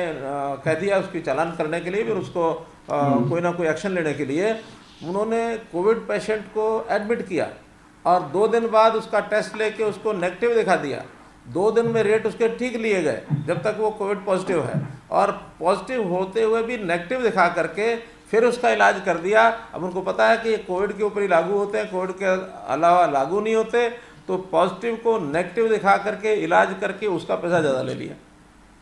कह दिया उसकी चालान करने के लिए, फिर उसको कोई ना कोई एक्शन लेने के लिए। उन्होंने कोविड पेशेंट को एडमिट किया और 2 दिन बाद उसका टेस्ट लेके उसको नेगेटिव दिखा दिया। 2 दिन में रेट उसके ठीक लिए गए जब तक वो कोविड पॉजिटिव है, और पॉजिटिव होते हुए भी नेगेटिव दिखा करके फिर उसका इलाज कर दिया। अब उनको पता है कि ये कोविड के ऊपर ही लागू होते हैं, कोविड के अलावा लागू नहीं होते, तो पॉजिटिव को नेगेटिव दिखा करके इलाज करके उसका पैसा ज़्यादा ले लिया।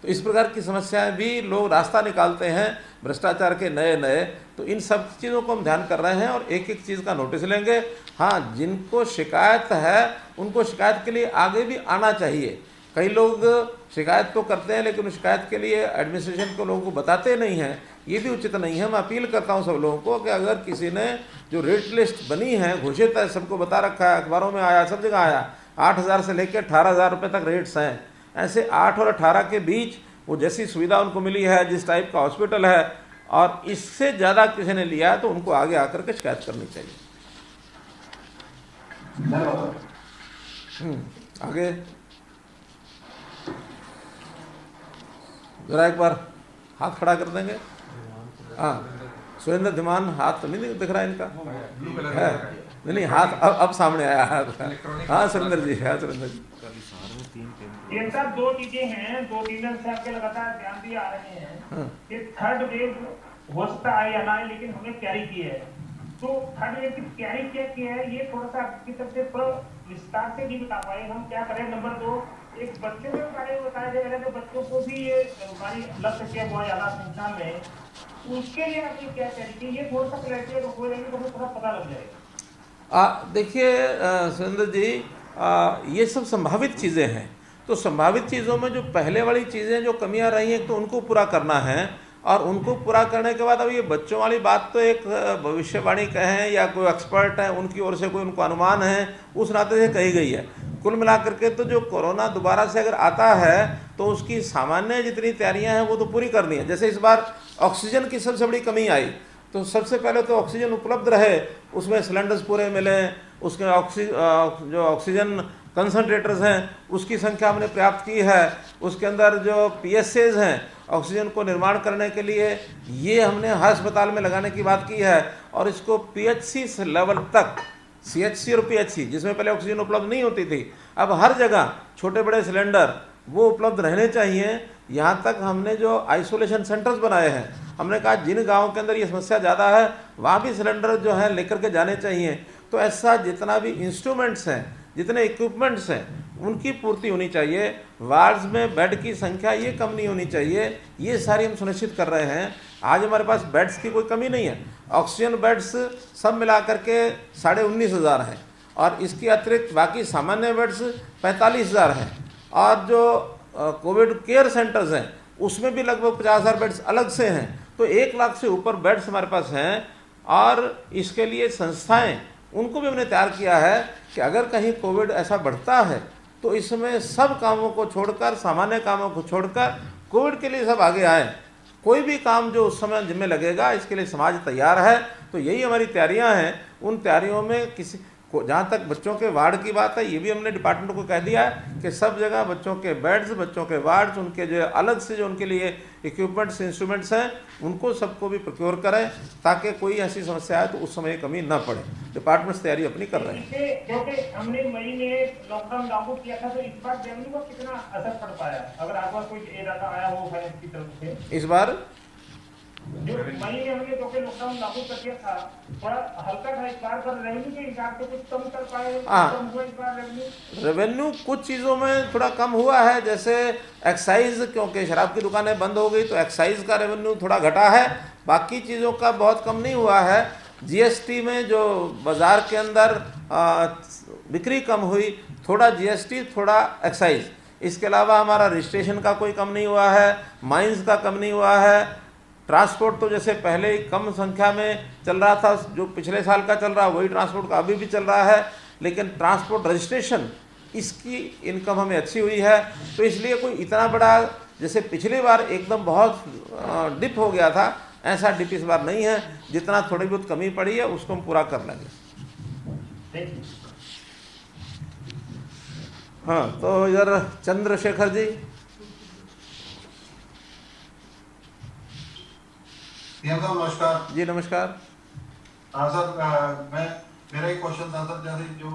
तो इस प्रकार की समस्याएं भी लोग रास्ता निकालते हैं भ्रष्टाचार के नए। तो इन सब चीज़ों को हम ध्यान कर रहे हैं और एक एक चीज़ का नोटिस लेंगे। हाँ, जिनको शिकायत है उनको शिकायत के लिए आगे भी आना चाहिए। कई लोग शिकायत तो करते हैं लेकिन उस शिकायत के लिए एडमिनिस्ट्रेशन को लोगों को बताते नहीं हैं, ये भी उचित नहीं है। मैं अपील करता हूं सब लोगों को कि अगर किसी ने जो रेट लिस्ट बनी है, घोषित है, सबको बता रखा है, अखबारों में आया, सब जगह आया, 8,000 से लेकर 18,000 रुपये तक रेट्स हैं, ऐसे 8 और 18 के बीच वो जैसी सुविधा उनको मिली है, जिस टाइप का हॉस्पिटल है, और इससे ज़्यादा किसी ने लिया है तो उनको आगे आकर के शिकायत करनी चाहिए। आगे जरा एक बार हाथ खड़ा कर देंगे। हाँ, सुरेंद्र धीमान, हाथ तो नहीं दिख रहा इनका है, नहीं हाथ अब सामने आया हाथ। हाँ सुरेंद्र जी, हाँ सुरेंद्र जी। ये सब दो चीजें हैं, 2-3 दिन से आपके लगातार ध्यान दिए आ रहे हैं कि थर्ड वेव हो सकता है या ना, लेकिन हमने तैयारी की है। तो थर्ड वेव की तैयारी क्या की है, ये थोड़ा सा आपकी तरफ से विस्तार से नहीं बता पाए, हम क्या करें। नंबर 2, एक बच्चों के बारे में बताया जाएगा, तो बच्चों को भी ये हमारी लग सकती है बहुत ज्यादा संख्या में, उसके लिए आपकी क्या तैयारी की, ये थोड़ा सा क्लैरिटी हो जाएगी तो हमें थोड़ा पता लग जाएगा। देखिए सुरेंद्र जी, ये सब संभावित चीज़ें हैं, तो संभावित चीज़ों में जो पहले वाली चीज़ें जो कमियां रही हैं तो उनको पूरा करना है, और उनको पूरा करने के बाद अब ये बच्चों वाली बात तो एक भविष्यवाणी कहें या कोई एक्सपर्ट है उनकी ओर से कोई उनको अनुमान है, उस नाते से कही गई है। कुल मिलाकर के तो जो कोरोना दोबारा से अगर आता है तो उसकी सामान्य जितनी तैयारियां हैं वो तो पूरी करनी है। जैसे इस बार ऑक्सीजन की सबसे बड़ी कमी आई, तो सबसे पहले तो ऑक्सीजन उपलब्ध रहे, उसमें सिलेंडर्स पूरे मिले, उसके जो ऑक्सीजन कंसनट्रेटर्स हैं उसकी संख्या हमने प्राप्त की है, उसके अंदर जो PSAs हैं ऑक्सीजन को निर्माण करने के लिए, ये हमने हर अस्पताल में लगाने की बात की है, और इसको PHC लेवल तक, CHC और PHC जिसमें पहले ऑक्सीजन उपलब्ध नहीं होती थी, अब हर जगह छोटे बड़े सिलेंडर वो उपलब्ध रहने चाहिए। यहाँ तक हमने जो आइसोलेशन सेंटर्स बनाए हैं, हमने कहा जिन गाँव के अंदर ये समस्या ज़्यादा है वहाँ भी सिलेंडर जो है लेकर के जाने चाहिए। तो ऐसा जितना भी इंस्ट्रूमेंट्स हैं, जितने इक्विपमेंट्स हैं, उनकी पूर्ति होनी चाहिए। वार्ड्स में बेड की संख्या ये कम नहीं होनी चाहिए, ये सारी हम सुनिश्चित कर रहे हैं। आज हमारे पास बेड्स की कोई कमी नहीं है, ऑक्सीजन बेड्स सब मिला करके 19,500 हैं, और इसके अतिरिक्त बाकी सामान्य बेड्स 45,000 हैं, और जो कोविड केयर सेंटर्स हैं उसमें भी लगभग 50,000 बेड्स अलग से हैं। तो 1 लाख से ऊपर बेड्स हमारे पास हैं, और इसके लिए संस्थाएं, उनको भी हमने तैयार किया है कि अगर कहीं कोविड ऐसा बढ़ता है तो इसमें सब कामों को छोड़कर, सामान्य कामों को छोड़कर कोविड के लिए सब आगे आए। कोई भी काम जो उस समय जिम्मे लगेगा, इसके लिए समाज तैयार है। तो यही हमारी तैयारियां हैं। उन तैयारियों में किसी को, जहाँ तक बच्चों के वार्ड की बात है, ये भी हमने डिपार्टमेंट को कह दिया है कि सब जगह बच्चों के बेड्स, बच्चों के वार्ड्स, उनके जो अलग से जो उनके लिए इक्विपमेंट्स, इंस्ट्रूमेंट्स हैं, उनको सबको भी प्रोक्योर करें, ताकि कोई ऐसी समस्या आए तो उस समय कमी ना पड़े। डिपार्टमेंट्स तैयारी अपनी कर रहे हैं। क्योंकि हमने मई में लॉकडाउन लागू किया था, तो इस बार रेवेन्यू का कितना असर पड़ पाया, अगर आपका कोई डाटा आया हो फाइनेंस की तरफ से? इस बार जो मई में हमने क्योंकि लॉकडाउन लागू कर दिया था, थोड़ा हल्का था, इस बार पर रेवेन्यू के हिसाब से कुछ कम कर पाए? कम हुआ इस बार रेवेन्यू कुछ चीज़ों में थोड़ा कम हुआ है, जैसे एक्साइज, क्योंकि शराब की दुकानें बंद हो गई तो एक्साइज का रेवेन्यू थोड़ा घटा है, बाकी चीज़ों का बहुत कम नहीं हुआ है। GST में जो बाज़ार के अंदर बिक्री कम हुई, थोड़ा GST, थोड़ा एक्साइज, इसके अलावा हमारा रजिस्ट्रेशन का कोई कम नहीं हुआ है, माइंस का कम नहीं हुआ है। ट्रांसपोर्ट तो जैसे पहले ही कम संख्या में चल रहा था, जो पिछले साल का चल रहा है वही ट्रांसपोर्ट का अभी भी चल रहा है, लेकिन ट्रांसपोर्ट रजिस्ट्रेशन इसकी इनकम हमें अच्छी हुई है। तो इसलिए कोई इतना बड़ा, जैसे पिछली बार एकदम बहुत डिप हो गया था, ऐसा डिप इस बार नहीं है। जितना थोड़ी बहुत कमी पड़ी है उसको हम पूरा कर लेंगे। हाँ, तो इधर चंद्रशेखर जी। नमस्कार जी नमस्कार। हाँ सर, मेरा एक क्वेश्चन था सर, जैसे जो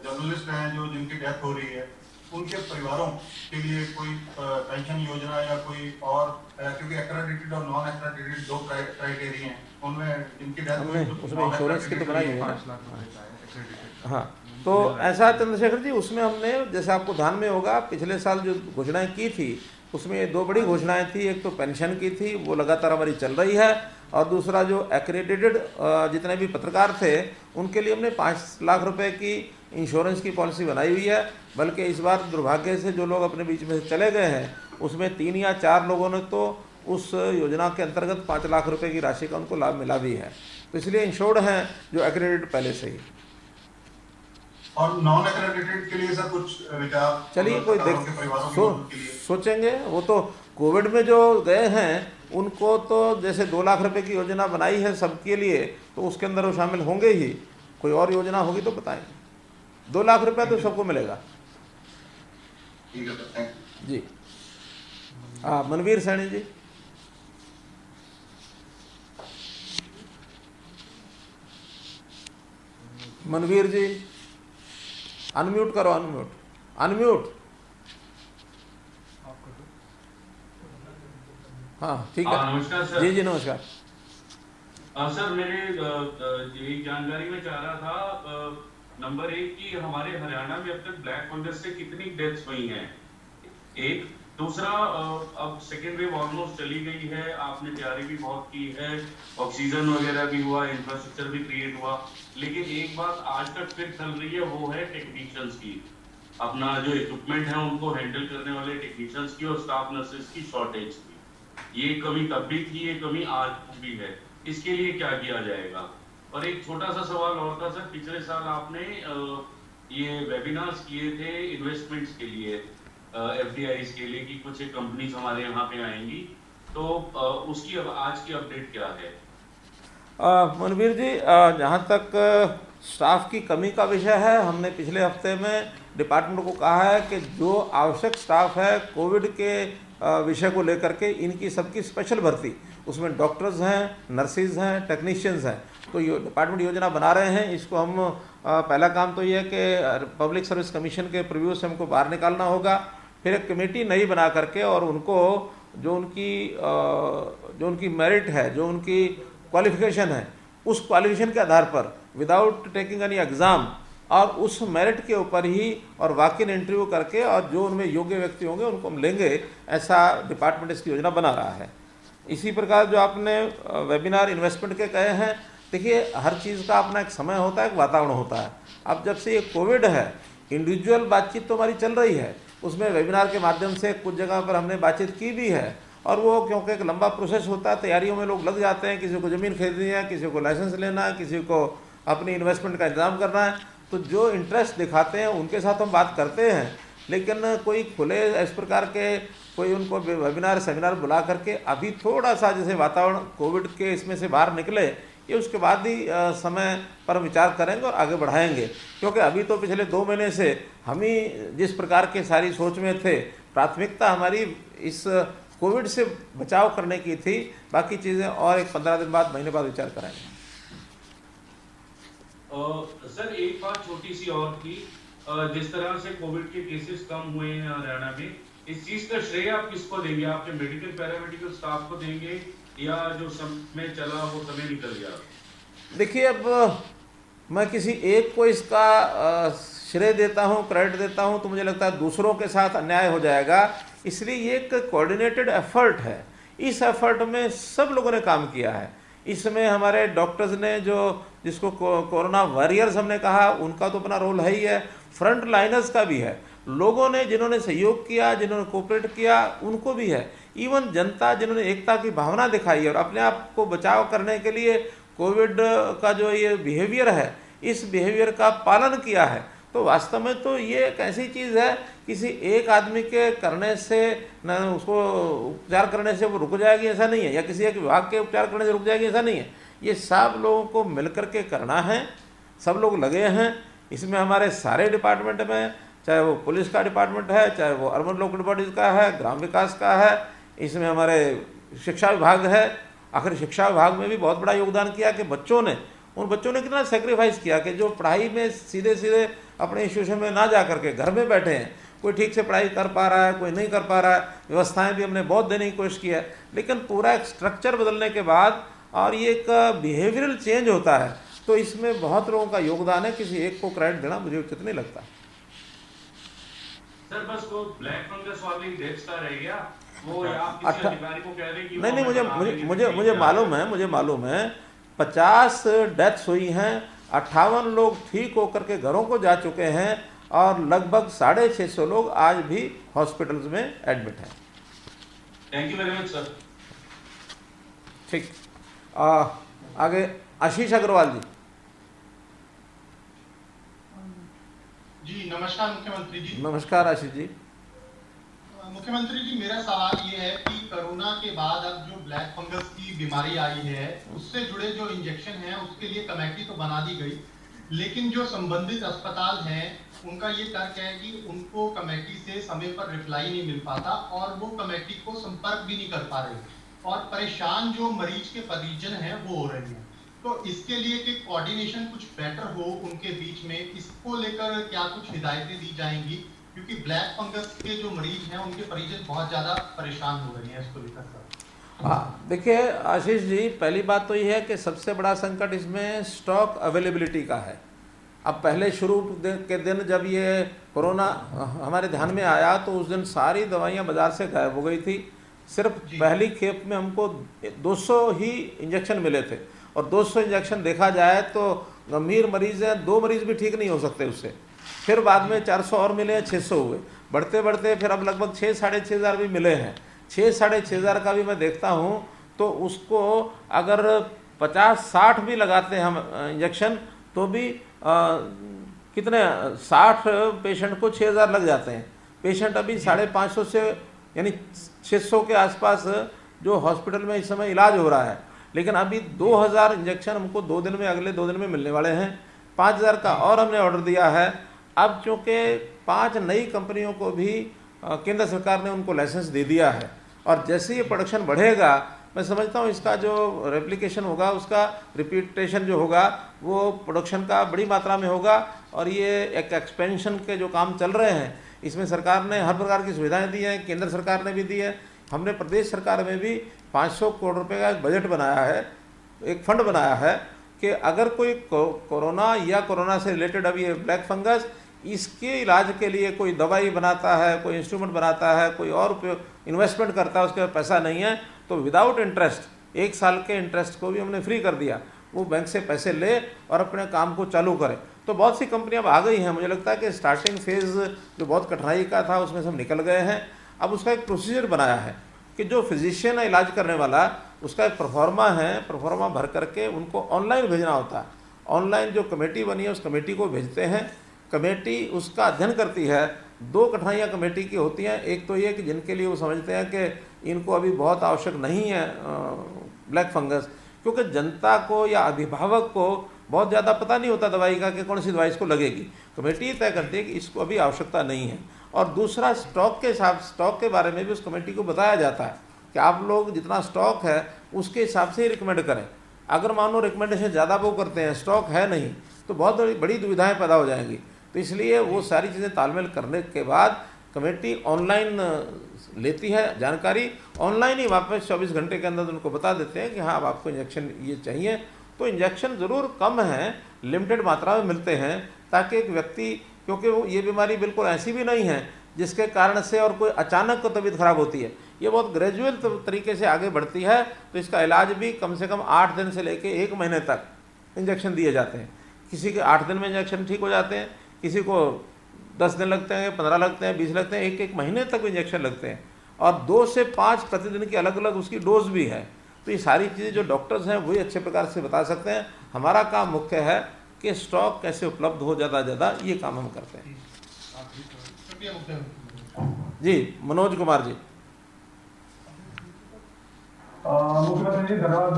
जर्नलिस्ट हैं जो जिनकी डेथ हो रही है, उनके परिवारों के लिए कोई पेंशन योजना या कोई और, क्योंकि एक्रेडिटेड और नॉन एक्रेडिटेड 2 क्राइटेरिया हैं, उनमें जिनकी डेथ हुई उसमें इंश्योरेंस की तो बनाई है। हाँ, तो ऐसा चंद्रशेखर जी, उसमें हमने, जैसे आपको ध्यान में होगा, पिछले साल जो घोषणाएं की थी उसमें 2 बड़ी घोषणाएं थी। एक तो पेंशन की थी, वो लगातार हमारी चल रही है, और दूसरा जो एक्रेडिटेड जितने भी पत्रकार थे उनके लिए हमने 5 लाख रुपए की इंश्योरेंस की पॉलिसी बनाई हुई है, बल्कि इस बार दुर्भाग्य से जो लोग अपने बीच में से चले गए हैं उसमें 3 या 4 लोगों ने तो उस योजना के अंतर्गत 5 लाख रुपए की राशि का उनको लाभ मिला भी है। तो इसलिए इंश्योर्ड हैं जो एक्रेडिटेड पहले से ही। और नॉन एक्रेडिटेड के लिए सर कुछ विचार? चलिए कोई सोचेंगे। वो तो कोविड में जो गए हैं उनको तो जैसे 2 लाख रुपए की योजना बनाई है सबके लिए, तो उसके अंदर वो शामिल होंगे ही। कोई और योजना होगी तो बताएंगे। 2 लाख रुपया तो सबको मिलेगा। ठीक है sir, thank you ji. Manveer Saini ji. Manveer ji unmute करो, अनम्यूट। हाँ ठीक है। नमस्कार सर। जी नमस्कार। सर मेरे यही जानकारी में चाह रहा था, नंबर 1 कि हमारे हरियाणा में अब तक ब्लैक फंगस से कितनी डेथ्स हुई हैं, एक। दूसरा, अब सेकेंड वेव ऑलमोस्ट चली गई है, आपने तैयारी भी बहुत की है, ऑक्सीजन वगैरह भी हुआ, इंफ्रास्ट्रक्चर भी क्रिएट हुआ, लेकिन एक बात आज तक फिर चल रही है, वो है टेक्नीशियंस की। अपना जो इक्विपमेंट है उनको हैंडल करने वाले टेक्नीशियंस की और स्टाफ नर्सेज की शॉर्टेज की। ये कमी तब भी थी, ये कमी आज भी है। इसके लिए क्या किया जाएगा? और एक छोटा सा सवाल और था सर, पिछले साल आपने ये वेबिनार्स किए थे इन्वेस्टमेंट्स के लिए, FDIs के लिए, कि कुछ कंपनीज हमारे यहाँ पे आएंगी, तो उसकी अब आज की अपडेट क्या है? मनवीर जी, जहाँ तक स्टाफ की कमी का विषय है, हमने पिछले हफ्ते में डिपार्टमेंट को कहा है कि जो आवश्यक स्टाफ है कोविड के विषय को लेकर के, इनकी सबकी स्पेशल भर्ती, उसमें डॉक्टर्स हैं, नर्सिस हैं, टेक्नीशियंस हैं, तो ये डिपार्टमेंट योजना बना रहे हैं। इसको हम पहला काम तो ये है कि पब्लिक सर्विस कमीशन के प्रीव्यू से हमको बाहर निकालना होगा, फिर एक कमेटी नई बना करके, और उनको जो उनकी मेरिट है, जो उनकी क्वालिफिकेशन है, उस क्वालिफिकेशन के आधार पर विदाउट टेकिंग एनी एग्ज़ाम और उस मेरिट के ऊपर ही और वॉक इन इंटरव्यू करके, और जो उनमें योग्य व्यक्ति होंगे उनको हम लेंगे, ऐसा डिपार्टमेंट इसकी योजना बना रहा है। इसी प्रकार जो आपने वेबिनार इन्वेस्टमेंट के कहे हैं, देखिए हर चीज़ का अपना एक समय होता है, एक वातावरण होता है। अब जब से ये कोविड है, इंडिविजुअल बातचीत तो हमारी चल रही है, उसमें वेबिनार के माध्यम से कुछ जगह पर हमने बातचीत की भी है, और वो क्योंकि एक लंबा प्रोसेस होता है, तैयारियों में लोग लग जाते हैं, किसी को ज़मीन खरीदनी है, किसी को लाइसेंस लेना है, किसी को अपनी इन्वेस्टमेंट का इंतजाम करना है, तो जो इंटरेस्ट दिखाते हैं उनके साथ हम बात करते हैं, लेकिन कोई खुले इस प्रकार के कोई उनको वेबिनार सेमिनार बुला करके अभी थोड़ा सा जैसे वातावरण कोविड के इसमें से बाहर निकले, ये उसके बाद ही समय पर विचार करेंगे और आगे बढ़ाएंगे। क्योंकि अभी तो पिछले 2 महीने से हम ही जिस प्रकार के सारी सोच में थे, प्राथमिकता हमारी इस कोविड से बचाव करने की थी, बाकी चीज़ें और एक 15 दिन बाद, महीने बाद विचार कराएंगे। सर एक बात छोटी सी और थी, जिस तरह से कोविड के केसेस कम हुए हैं हरियाणा में, इस चीज का श्रेय आप किसको देंगे? आपके मेडिकल पैरामेडिकल स्टाफ को देंगे, या जो समय चला वो समय निकल गया? देखिए, अब मैं किसी एक को इसका श्रेय देता हूँ, क्रेडिट देता हूँ, तो मुझे लगता है दूसरों के साथ अन्याय हो जाएगा। इसलिए ये एक कोऑर्डिनेटेड एफर्ट है। इस एफर्ट में सब लोगों ने काम किया है। इसमें हमारे डॉक्टर्स ने, जो जिसको कोरोना वॉरियर्स हमने कहा, उनका तो अपना रोल है ही है, फ्रंट लाइनर्स का भी है, लोगों ने जिन्होंने सहयोग किया, जिन्होंने कोऑपरेट किया, उनको भी है, इवन जनता जिन्होंने एकता की भावना दिखाई है और अपने आप को बचाव करने के लिए कोविड का जो ये बिहेवियर है, इस बिहेवियर का पालन किया है। तो वास्तव में तो ये एक ऐसी चीज़ है, किसी एक आदमी के करने से न उसको उपचार करने से वो रुक जाएगी ऐसा नहीं है, या किसी एक विभाग के उपचार करने से रुक जाएगी ऐसा नहीं है। ये सब लोगों को मिलकर के करना है, सब लोग लगे हैं इसमें। हमारे सारे डिपार्टमेंट में, चाहे वो पुलिस का डिपार्टमेंट है, चाहे वो अर्बन लोकल बॉडीज का है, ग्राम विकास का है, इसमें हमारे शिक्षा विभाग है। आखिर शिक्षा विभाग में भी बहुत बड़ा योगदान किया कि उन बच्चों ने कितना सेक्रीफाइस किया कि जो पढ़ाई में सीधे सीधे अपने इंस्टीट्यूशन में ना जा करके घर में बैठे हैं। कोई ठीक से पढ़ाई कर पा रहा है, कोई नहीं कर पा रहा है, व्यवस्थाएं भी हमने बहुत देने की कोशिश की है, लेकिन पूरा एक स्ट्रक्चर बदलने के बाद और ये एक बिहेवियरल चेंज होता है, तो इसमें बहुत लोगों का योगदान है। किसी एक को क्रेडिट देना मुझे उचित नहीं लगता। सर बस वो ब्लैक फंगस वाली डेथ्स का रह गया, वो आप किसी अधिकारी को कह दें कि नहीं, मुझे मालूम है 50 डेथ्स हुई हैं, 58 लोग ठीक होकर के घरों को जा चुके हैं और लगभग 650 लोग आज भी हॉस्पिटल्स में एडमिट हैं। Thank you very much sir. ठीक, आगे आशीष अग्रवाल जी। जी नमस्कार मुख्यमंत्री जी। नमस्कार आशीष जी। मुख्यमंत्री जी, मेरा सवाल ये है कि कोरोना के बाद अब जो ब्लैक फंगस की बीमारी आई है उससे जुड़े जो इंजेक्शन हैं उसके लिए कमेटी तो बना दी गई, लेकिन जो संबंधित अस्पताल हैं उनका ये तर्क है कि उनको कमेटी से समय पर रिप्लाई नहीं मिल पाता और वो कमेटी को संपर्क भी नहीं कर पा रहे और परेशान जो मरीज के परिजन हैं वो हो रहे हैं। तो इसके लिए कि कोऑर्डिनेशन कुछ बेटर हो उनके बीच में, इसको लेकर क्या कुछ हिदायतें दी जाएंगी, क्योंकि ब्लैक फंगस के जो मरीज हैं उनके परिजन बहुत ज्यादा परेशान हो रहे हैं इसको लेकर सर। हाँ, देखिए आशीष जी, पहली बात तो ये है कि सबसे बड़ा संकट इसमें स्टॉक अवेलेबिलिटी का है। अब पहले शुरू के दिन जब ये कोरोना हमारे ध्यान में आया तो उस दिन सारी दवाइयाँ बाजार से गायब हो गई थी। सिर्फ पहली खेप में हमको 200 ही इंजेक्शन मिले थे और 200 इंजेक्शन देखा जाए तो गंभीर मरीज हैं, 2 मरीज भी ठीक नहीं हो सकते उससे। फिर बाद में 400 और मिले, 600 हुए, बढ़ते बढ़ते फिर अब लगभग 6-6.5 हज़ार भी मिले हैं। 6-6.5 हज़ार का भी मैं देखता हूँ तो उसको अगर 50-60 भी लगाते हैं हम इंजेक्शन तो भी कितने 60 पेशेंट को 6,000 लग जाते हैं। पेशेंट अभी 550 से यानी 600 के आसपास जो हॉस्पिटल में इस समय इलाज हो रहा है, लेकिन अभी 2,000 इंजेक्शन हमको 2 दिन में, अगले 2 दिन में मिलने वाले हैं। 5,000 का और हमने ऑर्डर दिया है। अब चूँकि 5 नई कंपनियों को भी केंद्र सरकार ने उनको लाइसेंस दे दिया है और जैसे ये प्रोडक्शन बढ़ेगा मैं समझता हूँ इसका जो रेप्लिकेशन होगा, उसका रिपीटेशन जो होगा वो प्रोडक्शन का बड़ी मात्रा में होगा और ये एक एक्सपेंशन के जो काम चल रहे हैं इसमें सरकार ने हर प्रकार की सुविधाएं दी हैं, केंद्र सरकार ने भी दी है। हमने प्रदेश सरकार में भी 500 करोड़ रुपए का एक बजट बनाया है, एक फंड बनाया है कि अगर कोई कोरोना या कोरोना से रिलेटेड अभी ये ब्लैक फंगस, इसके इलाज के लिए कोई दवाई बनाता है, कोई इंस्ट्रूमेंट बनाता है, कोई और इन्वेस्टमेंट करता है, उसके पास पैसा नहीं है तो विदाउट इंटरेस्ट 1 साल के इंटरेस्ट को भी हमने फ्री कर दिया। वो बैंक से पैसे ले और अपने काम को चालू करे। तो बहुत सी कंपनियां अब आ गई हैं। मुझे लगता है कि स्टार्टिंग फेज़ जो बहुत कठिनाई का था उसमें सब निकल गए हैं। अब उसका एक प्रोसीजर बनाया है कि जो फिजिशियन है इलाज करने वाला, उसका एक प्रोफार्मा है, प्रोफार्मा भर करके उनको ऑनलाइन भेजना होता है। ऑनलाइन जो कमेटी बनी है उस कमेटी को भेजते हैं, कमेटी उसका अध्ययन करती है। 2 कठिनाइयाँ कमेटी की होती हैं। एक तो ये कि जिनके लिए वो समझते हैं कि इनको अभी बहुत आवश्यक नहीं है ब्लैक फंगस, क्योंकि जनता को या अभिभावक को बहुत ज़्यादा पता नहीं होता दवाई का कि कौन सी दवाई इसको लगेगी। कमेटी तय करती है कि इसको अभी आवश्यकता नहीं है। और दूसरा स्टॉक के बारे में भी उस कमेटी को बताया जाता है कि आप लोग जितना स्टॉक है उसके हिसाब से ही रिकमेंड करें। अगर मान लो रिकमेंडेशन ज़्यादा वो करते हैं, स्टॉक है नहीं, तो बहुत बड़ी दुविधाएं पैदा हो जाएंगी। तो इसलिए वो सारी चीज़ें तालमेल करने के बाद कमेटी ऑनलाइन लेती है जानकारी, ऑनलाइन ही वापस 24 घंटे के अंदर उनको बता देते हैं कि हाँ अब आपको इंजेक्शन ये चाहिए। तो इंजेक्शन ज़रूर कम हैं, लिमिटेड मात्रा में मिलते हैं ताकि एक व्यक्ति, क्योंकि वो ये बीमारी बिल्कुल ऐसी भी नहीं है जिसके कारण से और कोई अचानक को तबीयत खराब होती है। ये बहुत ग्रेजुअल तरीके से आगे बढ़ती है। तो इसका इलाज भी कम से कम 8 दिन से लेके 1 महीने तक इंजेक्शन दिए जाते हैं। किसी के 8 दिन में इंजेक्शन ठीक हो जाते हैं, किसी को 10 दिन लगते हैं, 15 लगते हैं, 20 लगते हैं, 1-1 महीने तक इंजेक्शन लगते हैं और 2 से 5 प्रतिदिन की अलग अलग उसकी डोज भी है। तो ये सारी चीज़ें जो डॉक्टर्स हैं वही अच्छे प्रकार से बता सकते हैं। हमारा काम मुख्य है कि स्टॉक कैसे उपलब्ध हो ज़्यादा ये काम हम करते हैं। जी मनोज कुमार जी। मुख्यमंत्री जी धन्यवाद,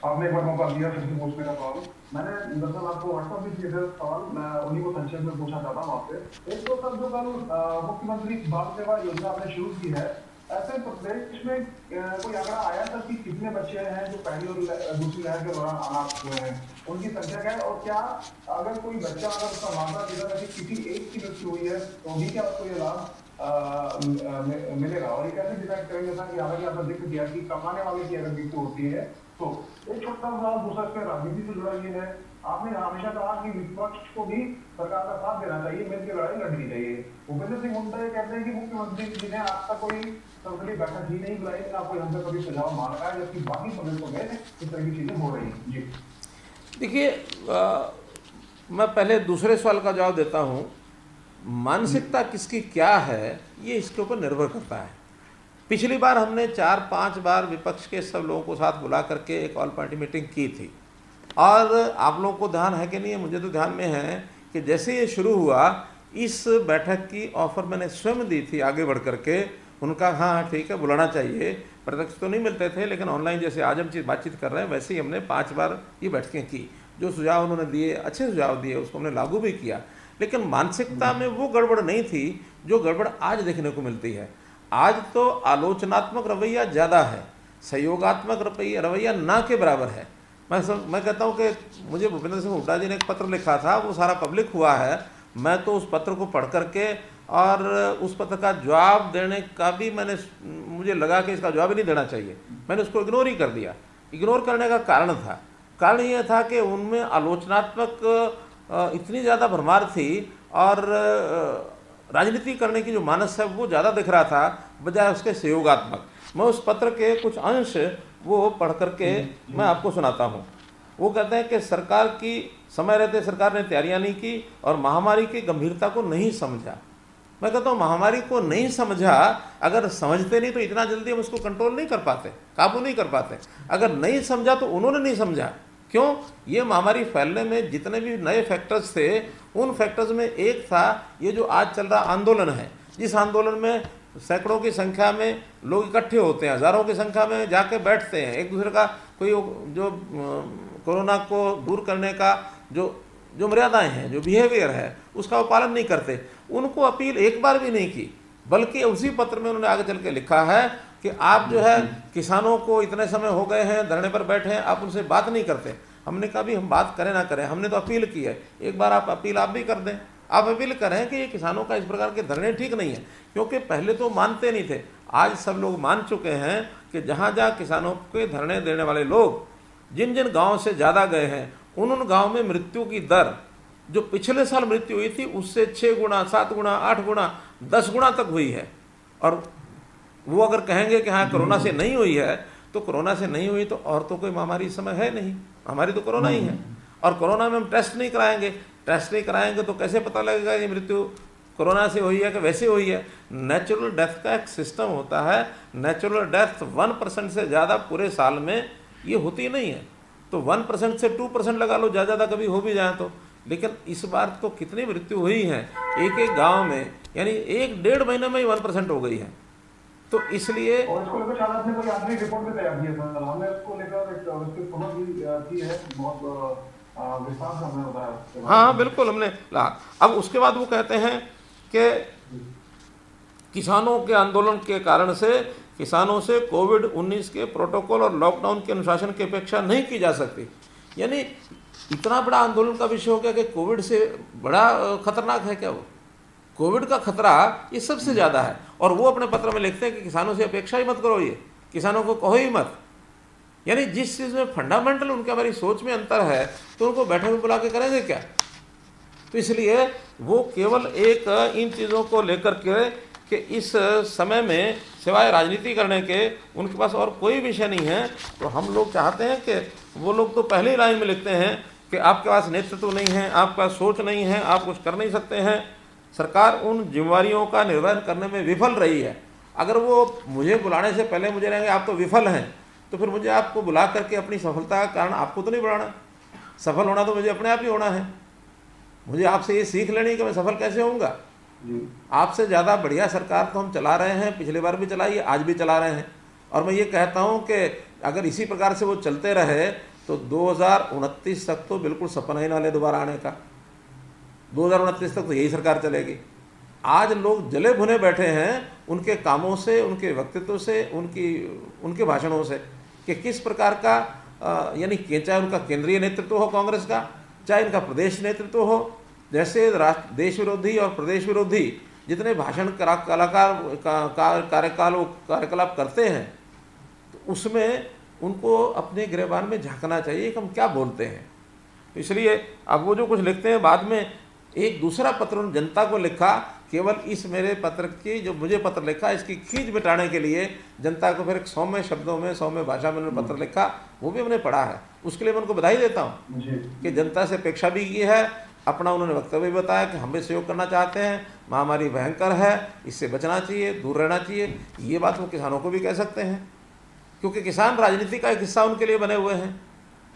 आपने एक बार मौका दिया फिर से पूछने का सवाल। मैंने दरअसल आपको व्हाट्सएप भी किए थे सवाल, मैं उन्हीं को संक्षेप में पूछना चाहता हूँ आपसे। एक तो सर जो कल मुख्यमंत्री बाल सेवा योजना आपने शुरू की है, ऐसे प्रदेश में कोई आंकड़ा आया था कि कितने बच्चे हैं जो पहली और दूसरी लहर के दौरान अनाथ हुए हैं, उनकी संख्या क्या है और क्या अगर कोई बच्चा अगर उसका माता पिता में किसी एक की मृत्यु हुई है तो भी क्या उसको ये लाभ मिलेगा? और ये कैसे डिसाइड करेंगे सर कि हालांकि आपने जिक्र किया कि कमाने वाले की अगर मृत्यु होती है तो। एक छोटा सवाल दूसरा इसमें राजनीति से जुड़ा ये है, आपने हमेशा कहा कि विपक्ष को भी सरकार का साथ देना चाहिए, मिलकर लड़ाई लड़नी चाहिए। भूपेंद्र सिंह हुड्डा ये कहते हैं कि मुख्यमंत्री जी ने आज तक कोई संसदीय बैठक ही नहीं बुलाई, ना कोई हमसे कभी सुझाव मांगा है, जबकि बाकी प्रदेशों में इस तरह की चीजें हो रही हैं। जी देखिए, मैं पहले दूसरे सवाल का जवाब देता हूँ। मानसिकता किसकी क्या है ये इसके ऊपर निर्भर करता है। पिछली बार हमने 4-5 बार विपक्ष के सब लोगों को साथ बुला करके एक ऑल पार्टी मीटिंग की थी, और आप लोगों को ध्यान है कि नहीं है, मुझे तो ध्यान में है कि जैसे ये शुरू हुआ इस बैठक की ऑफर मैंने स्वयं दी थी आगे बढ़ करके। उनका हाँ ठीक है बुलाना चाहिए, प्रत्यक्ष तो नहीं मिलते थे लेकिन ऑनलाइन जैसे आज हम बातचीत कर रहे हैं वैसे ही हमने 5 बार ये बैठकें की। जो सुझाव उन्होंने दिए अच्छे सुझाव दिए, उसको हमने लागू भी किया, लेकिन मानसिकता में वो गड़बड़ नहीं थी जो गड़बड़ आज देखने को मिलती है। आज तो आलोचनात्मक रवैया ज़्यादा है, सहयोगात्मक रवैया ना के बराबर है। मैं कहता हूँ कि मुझे भूपेंद्र सिंह हुड्डा जी ने एक पत्र लिखा था, वो सारा पब्लिक हुआ है। मैं तो उस पत्र को पढ़ करके और उस पत्र का जवाब देने का भी मुझे लगा कि इसका जवाब ही नहीं देना चाहिए, मैंने उसको इग्नोर ही कर दिया। इग्नोर करने का कारण यह था कि उनमें आलोचनात्मक इतनी ज़्यादा भरमार थी और राजनीति करने की जो मानस है वो ज़्यादा दिख रहा था बजाय उसके सहयोगात्मक। मैं उस पत्र के कुछ अंश वो पढ़ करके मैं आपको सुनाता हूँ। वो कहते हैं कि सरकार की समय रहते सरकार ने तैयारियां नहीं की और महामारी की गंभीरता को नहीं समझा। मैं कहता हूँ महामारी को नहीं समझा, अगर समझते नहीं तो इतना जल्दी हम उसको कंट्रोल नहीं कर पाते, काबू नहीं कर पाते। अगर नहीं समझा तो उन्होंने नहीं समझा। क्यों? ये महामारी फैलने में जितने भी नए फैक्टर्स थे उन फैक्टर्स में एक था ये जो आज चल रहा आंदोलन है, जिस आंदोलन में सैकड़ों की संख्या में लोग इकट्ठे होते हैं, हज़ारों की संख्या में जाके बैठते हैं, एक दूसरे का कोई जो कोरोना को दूर करने का जो मर्यादाएं हैं, जो बिहेवियर है उसका वो पालन नहीं करते। उनको अपील एक बार भी नहीं की, बल्कि उसी पत्र में उन्होंने आगे चल के लिखा है कि आप जो है किसानों को इतने समय हो गए हैं धरने पर बैठे हैं, आप उनसे बात नहीं करते। हमने कहा भी हम बात करें ना करें, हमने तो अपील की है, एक बार आप अपील आप भी कर दें। आप अपील करें कि ये किसानों का इस प्रकार के धरने ठीक नहीं है, क्योंकि पहले तो मानते नहीं थे, आज सब लोग मान चुके हैं कि जहाँ जहाँ किसानों के धरने देने वाले लोग जिन जिन गाँव से ज़्यादा गए हैं उन गाँव में मृत्यु की दर जो पिछले साल मृत्यु हुई थी उससे 6 गुना, 7 गुना, 8 गुना, 10 गुना तक हुई है। और वो अगर कहेंगे कि हाँ कोरोना से नहीं हुई है, तो कोरोना से नहीं हुई तो और तो कोई महामारी इस समय है नहीं, हमारी तो कोरोना ही है। और कोरोना में हम टेस्ट नहीं कराएंगे तो कैसे पता लगेगा ये मृत्यु कोरोना से हुई है कि वैसे हुई है। नेचुरल डेथ का एक सिस्टम होता है, नेचुरल डेथ 1% से ज़्यादा पूरे साल में ये होती नहीं है। तो 1% से 2% लगा लो, ज़्यादा कभी हो भी जाए तो। लेकिन इस बार तो कितनी मृत्यु हुई है एक एक गांव में, यानी 1-1.5 महीने में ही 1% हो गई है। तो इसलिए और इसको लेकर शायद आपने कोई आखिरी रिपोर्ट भी तैयार किया था, हमने उसको लेकर एक उसकी समझ भी की है, बहुत विस्तार से हमने बताया। हाँ बिल्कुल हमने ला। अब उसके बाद वो कहते हैं कि किसानों के आंदोलन के कारण से किसानों से कोविड-19 के प्रोटोकॉल और लॉकडाउन के अनुशासन की अपेक्षा नहीं की जा सकती। यानी इतना बड़ा आंदोलन का विषय हो गया कि कोविड से बड़ा खतरनाक है क्या? वो कोविड का खतरा ये सबसे ज़्यादा है। और वो अपने पत्र में लिखते हैं कि किसानों से अपेक्षा ही मत करो, ये किसानों को कहो ही मत। यानी जिस चीज़ में फंडामेंटल उनके हमारी सोच में अंतर है तो उनको बैठक में बुला के करेंगे क्या? तो इसलिए वो केवल एक इन चीज़ों को लेकर के कि इस समय में सिवाय राजनीति करने के उनके पास और कोई विषय नहीं है। तो हम लोग चाहते हैं कि वो लोग तो पहले ही लाइन में लिखते हैं कि आपके पास नेतृत्व नहीं है, आपके पास सोच नहीं है, आप कुछ कर नहीं सकते हैं, सरकार उन जिम्मेवारियों का निर्वहन करने में विफल रही है। अगर वो मुझे बुलाने से पहले मुझे रहेंगे आप तो विफल हैं, तो फिर मुझे आपको बुला करके अपनी सफलता का कारण आपको तो नहीं बुलाना। सफल होना तो मुझे अपने आप ही होना है। मुझे आपसे ये सीख लेनी कि मैं सफल कैसे होऊंगा। आपसे ज़्यादा बढ़िया सरकार तो हम चला रहे हैं, पिछली बार भी चलाई है, आज भी चला रहे हैं। और मैं ये कहता हूँ कि अगर इसी प्रकार से वो चलते रहे तो 2029 तक तो बिल्कुल सपना ही ना ले दोबारा आने का। 2029 तक तो यही सरकार चलेगी। आज लोग जले भुने बैठे हैं उनके कामों से, उनके व्यक्तित्व से, उनके भाषणों से कि किस प्रकार का यानी चाहे उनका केंद्रीय नेतृत्व हो कांग्रेस का, चाहे इनका प्रदेश नेतृत्व हो, जैसे देश विरोधी और प्रदेश विरोधी जितने भाषण कार्यकलाप करते हैं तो उसमें उनको अपने गिरबान में झांकना चाहिए कि हम क्या बोलते हैं। तो इसलिए अब वो जो कुछ लिखते हैं बाद में एक दूसरा पत्र उन्होंने जनता को लिखा, केवल इस मेरे पत्र की जो मुझे पत्र लिखा इसकी खींच मिटाने के लिए जनता को फिर 100 शब्दों में 100 भाषा में उन्होंने पत्र लिखा, वो भी हमने पढ़ा है। उसके लिए मैं उनको बधाई देता हूँ कि जनता से अपेक्षा भी की है अपना उन्होंने वक्तव्य बताया कि हम भी सहयोग करना चाहते हैं, महामारी भयंकर है, इससे बचना चाहिए, दूर रहना चाहिए। ये बात वो किसानों को भी कह सकते हैं, क्योंकि किसान राजनीति का एक हिस्सा उनके लिए बने हुए हैं।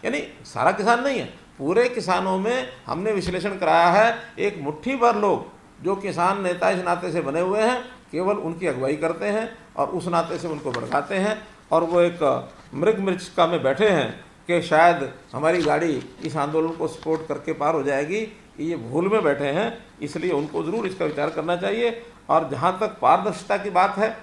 यानी सारा किसान नहीं है, पूरे किसानों में हमने विश्लेषण कराया है, एक मुट्ठी भर लोग जो किसान नेता इस नाते से बने हुए हैं, केवल उनकी अगुवाई करते हैं और उस नाते से उनको भड़काते हैं, और वो एक मृग मृच्छका में बैठे हैं कि शायद हमारी गाड़ी इस आंदोलन को सपोर्ट करके पार हो जाएगी। ये भूल में बैठे हैं, इसलिए उनको ज़रूर इसका विचार करना चाहिए। और जहाँ तक पारदर्शिता की बात है,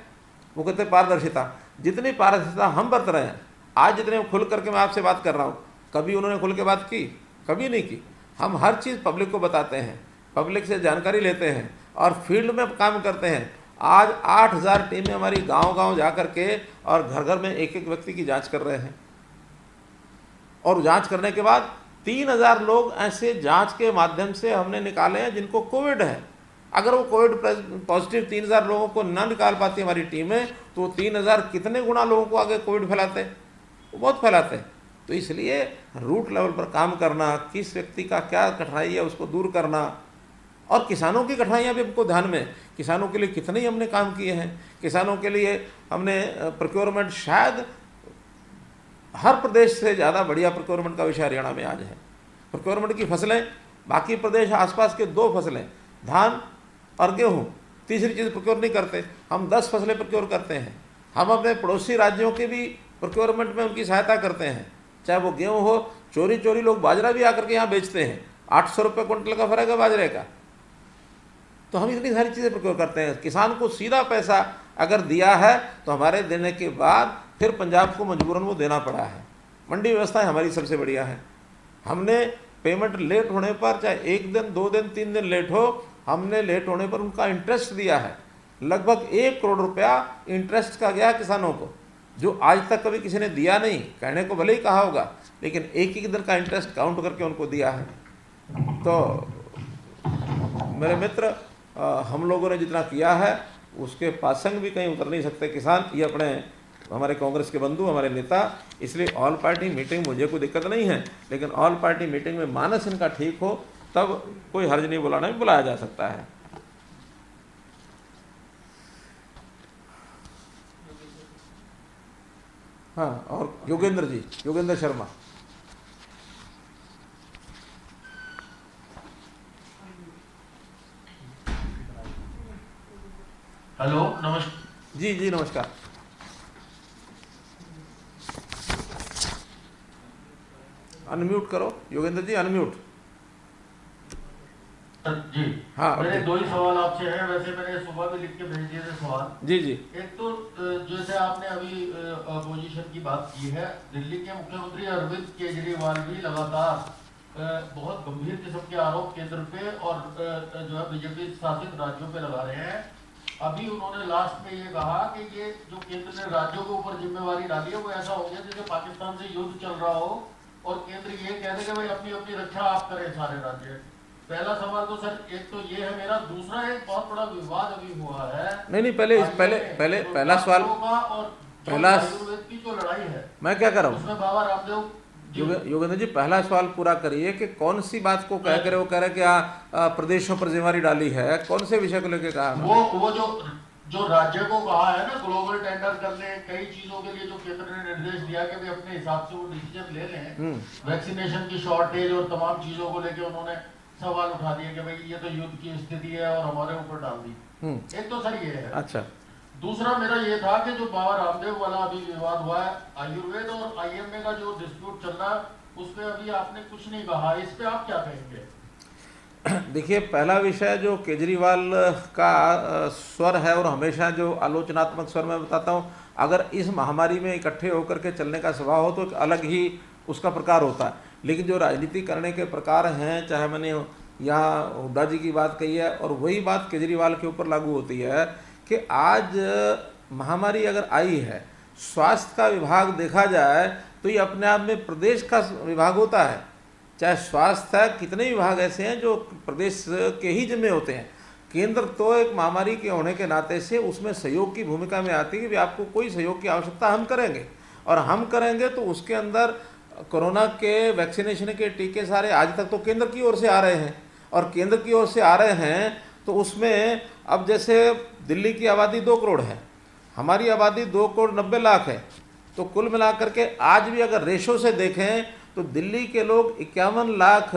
वो कहते हैं पारदर्शिता, जितनी पारदर्शिता हम बरत रहे हैं, आज जितने खुल करके मैं आपसे बात कर रहा हूँ, कभी उन्होंने खुल के बात की? कभी नहीं की। हम हर चीज़ पब्लिक को बताते हैं, पब्लिक से जानकारी लेते हैं और फील्ड में काम करते हैं। आज 8000 टीमें हमारी गांव-गांव जा कर के और घर घर में एक एक व्यक्ति की जांच कर रहे हैं, और जांच करने के बाद 3000 लोग ऐसे जांच के माध्यम से हमने निकाले हैं जिनको कोविड है। अगर वो कोविड पॉजिटिव 3000 लोगों को ना निकाल पाती हमारी टीमें, तो 3000 कितने गुना लोगों को आगे कोविड फैलाते, वो बहुत फैलाते हैं। तो इसलिए रूट लेवल पर काम करना, किस व्यक्ति का क्या कठिनाई है उसको दूर करना, और किसानों की कठिनाइयाँ भी हमको ध्यान में, किसानों के लिए कितने ही हमने काम किए हैं। किसानों के लिए हमने प्रोक्योरमेंट, शायद हर प्रदेश से ज़्यादा बढ़िया प्रोक्योरमेंट का विषय हरियाणा में आज है। प्रोक्योरमेंट की फसलें, बाकी प्रदेश आसपास के 2 फसलें, धान और गेहूँ, तीसरी चीज़ प्रोक्योर नहीं करते। हम 10 फसलें प्रोक्योर करते हैं। हम अपने पड़ोसी राज्यों के भी प्रोक्योरमेंट में उनकी सहायता करते हैं, चाहे वो गेहूँ हो। चोरी चोरी लोग बाजरा भी आकर के यहाँ बेचते हैं, 800 रुपये क्विंटल का फर्क है बाजरे का। तो हम इतनी सारी चीज़ें प्रोक्योर करते हैं। किसान को सीधा पैसा अगर दिया है तो हमारे देने के बाद फिर पंजाब को मजबूरन वो देना पड़ा है। मंडी व्यवस्था हमारी सबसे बढ़िया है। हमने पेमेंट लेट होने पर, चाहे 1 दिन 2 दिन 3 दिन लेट हो, हमने लेट होने पर उनका इंटरेस्ट दिया है। लगभग 1 करोड़ रुपया इंटरेस्ट का गया किसानों को, जो आज तक कभी किसी ने दिया नहीं। कहने को भले ही कहा होगा, लेकिन एक दिन का इंटरेस्ट काउंट करके उनको दिया है। तो मेरे मित्र, हम लोगों ने जितना किया है उसके पासंग भी कहीं उतर नहीं सकते किसान। ये अपने हमारे कांग्रेस के बंधु, हमारे नेता, इसलिए ऑल पार्टी मीटिंग मुझे कोई दिक्कत नहीं है, लेकिन ऑल पार्टी मीटिंग में मानस इनका ठीक हो तब कोई हर्ज नहीं, बुलाया जा सकता है। हाँ, और योगेंद्र जी, योगेंद्र शर्मा। हेलो, नमस्कार जी जी नमस्कार। अनम्यूट करो योगेंद्र जी, अनम्यूट। जी हाँ, मेरे 2 ही सवाल आपसे हैं। वैसे मैंने सुबह भी लिख के भेज दिए थे सवाल। जी जी। एक तो जैसे आपने अभी अपोजिशन की बात की है, दिल्ली के मुख्यमंत्री अरविंद केजरीवाल भी लगातार बहुत गंभीर किस्म के आरोप केंद्र पे और जो है बीजेपी शासित राज्यों पे लगा रहे हैं। अभी उन्होंने लास्ट में ये कहा कि ये जो केंद्र ने राज्यों के ऊपर जिम्मेवारी डाली है वो ऐसा हो गया जैसे पाकिस्तान से युद्ध चल रहा हो और केंद्र ये कह दे कि भाई अपनी अपनी रक्षा आप करें सारे राज्य। पहला सवाल तो सर एक तो ये है मेरा। दूसरा एक बहुत बड़ा विवाद अभी हुआ है। नहीं पहला सवाल, पहला आयुर्वेद की जो लड़ाई है, मैं क्या कर रहा हूँ उसमें बाबा रामदेव। योगेंद्र जी, पहला सवाल पूरा करिए कि कौन सी बात को कह कर वो कह रहे कि प्रदेशों पर जिम्मेवारी डाली है, कौन से विषय को लेकर कहा? वो जो राज्य को कहा है ना ग्लोबल टेंडर करने, कई चीजों के लिए जो केंद्र ने निर्देश दिया कि भाई अपने हिसाब से वो डिसीजन ले लें। वैक्सीनेशन की शॉर्टेज और तमाम चीजों को लेकर उन्होंने सवाल उठा दिया कि भाई ये तो युद्ध की स्थिति है और हमारे ऊपर डाल दी। एक तो सर ये है। अच्छा, दूसरा मेरा ये था कि जो बाबा रामदेव वाला अभी विवाद हुआ है, आयुर्वेद और आईएमए का जो डिस्प्यूट चल रहा है, उस पे अभी आपने कुछ नहीं कहा, इस पे आप क्या कहेंगे? देखिए, पहला विषय जो केजरीवाल का स्वर है और हमेशा जो आलोचनात्मक स्वर मैं बताता हूँ, अगर इस महामारी में इकट्ठे होकर के चलने का स्वभाव हो तो एक अलग ही उसका प्रकार होता है। लेकिन जो राजनीति करने के प्रकार हैं, चाहे मैंने यहाँ हुड्डा जी की बात कही है, और वही बात केजरीवाल के ऊपर लागू होती है कि आज महामारी अगर आई है, स्वास्थ्य का विभाग देखा जाए तो ये अपने आप में प्रदेश का विभाग होता है। चाहे स्वास्थ्य है, कितने विभाग ऐसे हैं जो प्रदेश के ही जिम्मे होते हैं। केंद्र तो एक महामारी के होने के नाते से उसमें सहयोग की भूमिका में आती है कि आपको कोई सहयोग की आवश्यकता हम करेंगे, और हम करेंगे तो उसके अंदर कोरोना के वैक्सीनेशन के टीके सारे आज तक तो केंद्र की ओर से आ रहे हैं, और केंद्र की ओर से आ रहे हैं, तो उसमें अब जैसे दिल्ली की आबादी 2 करोड़ है, हमारी आबादी 2 करोड़ 90 लाख है, तो कुल मिलाकर के आज भी अगर रेशो से देखें तो दिल्ली के लोग 51 लाख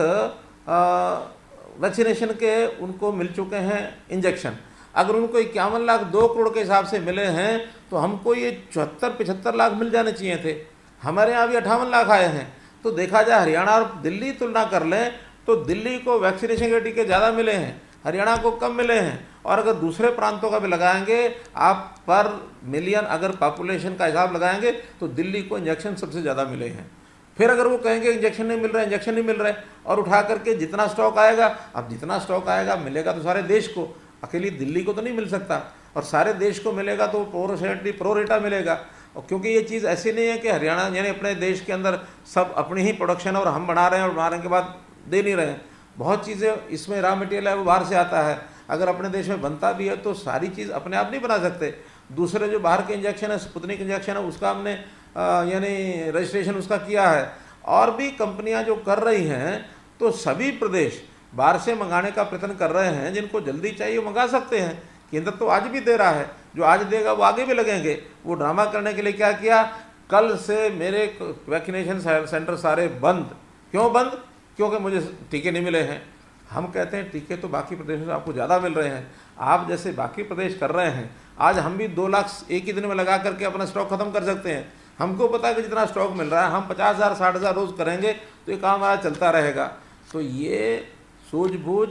वैक्सीनेशन के उनको मिल चुके हैं इंजेक्शन। अगर उनको 51 लाख 2 करोड़ के हिसाब से मिले हैं तो हमको ये 74-75 लाख मिल जाने चाहिए थे। हमारे यहाँ भी 58 लाख आए हैं। तो देखा जाए हरियाणा और दिल्ली तुलना कर लें तो दिल्ली को वैक्सीनेशन के टीके ज़्यादा मिले हैं, हरियाणा को कम मिले हैं। और अगर दूसरे प्रांतों का भी लगाएंगे आप, पर मिलियन अगर पॉपुलेशन का हिसाब लगाएंगे तो दिल्ली को इंजेक्शन सबसे ज़्यादा मिले हैं। फिर अगर वो कहेंगे इंजेक्शन नहीं मिल रहा है, इंजेक्शन नहीं मिल रहा है, और उठा करके जितना स्टॉक आएगा, अब जितना स्टॉक आएगा मिलेगा तो सारे देश को, अकेली दिल्ली को तो नहीं मिल सकता, और सारे देश को मिलेगा तो प्रो रेटा मिलेगा। और क्योंकि ये चीज़ ऐसी नहीं है कि हरियाणा यानी अपने देश के अंदर सब अपनी ही प्रोडक्शन और हम बना रहे हैं और बनाने के बाद दे नहीं रहे हैं। बहुत चीज़ें इसमें रॉ मटेरियल है वो बाहर से आता है, अगर अपने देश में बनता भी है तो सारी चीज़ अपने आप नहीं बना सकते। दूसरे जो बाहर के इंजेक्शन है, स्पुतनिक इंजेक्शन है, उसका हमने यानी रजिस्ट्रेशन उसका किया है, और भी कंपनियां जो कर रही हैं, तो सभी प्रदेश बाहर से मंगाने का प्रयत्न कर रहे हैं। जिनको जल्दी चाहिए वो मंगा सकते हैं, केंद्र तो आज भी दे रहा है, जो आज देगा वो आगे भी लगेंगे। वो ड्रामा करने के लिए क्या किया, कल से मेरे वैक्सीनेशन सेंटर सारे बंद। क्यों बंद? क्योंकि मुझे टीके नहीं मिले हैं। हम कहते हैं टीके तो बाकी प्रदेशों से आपको ज़्यादा मिल रहे हैं, आप जैसे बाकी प्रदेश कर रहे हैं, आज हम भी 2 लाख एक ही दिन में लगा करके अपना स्टॉक खत्म कर सकते हैं। हमको पता है कि जितना स्टॉक मिल रहा है, हम 50,000 60,000 रोज़ करेंगे तो ये काम हमारा चलता रहेगा। तो ये सूझबूझ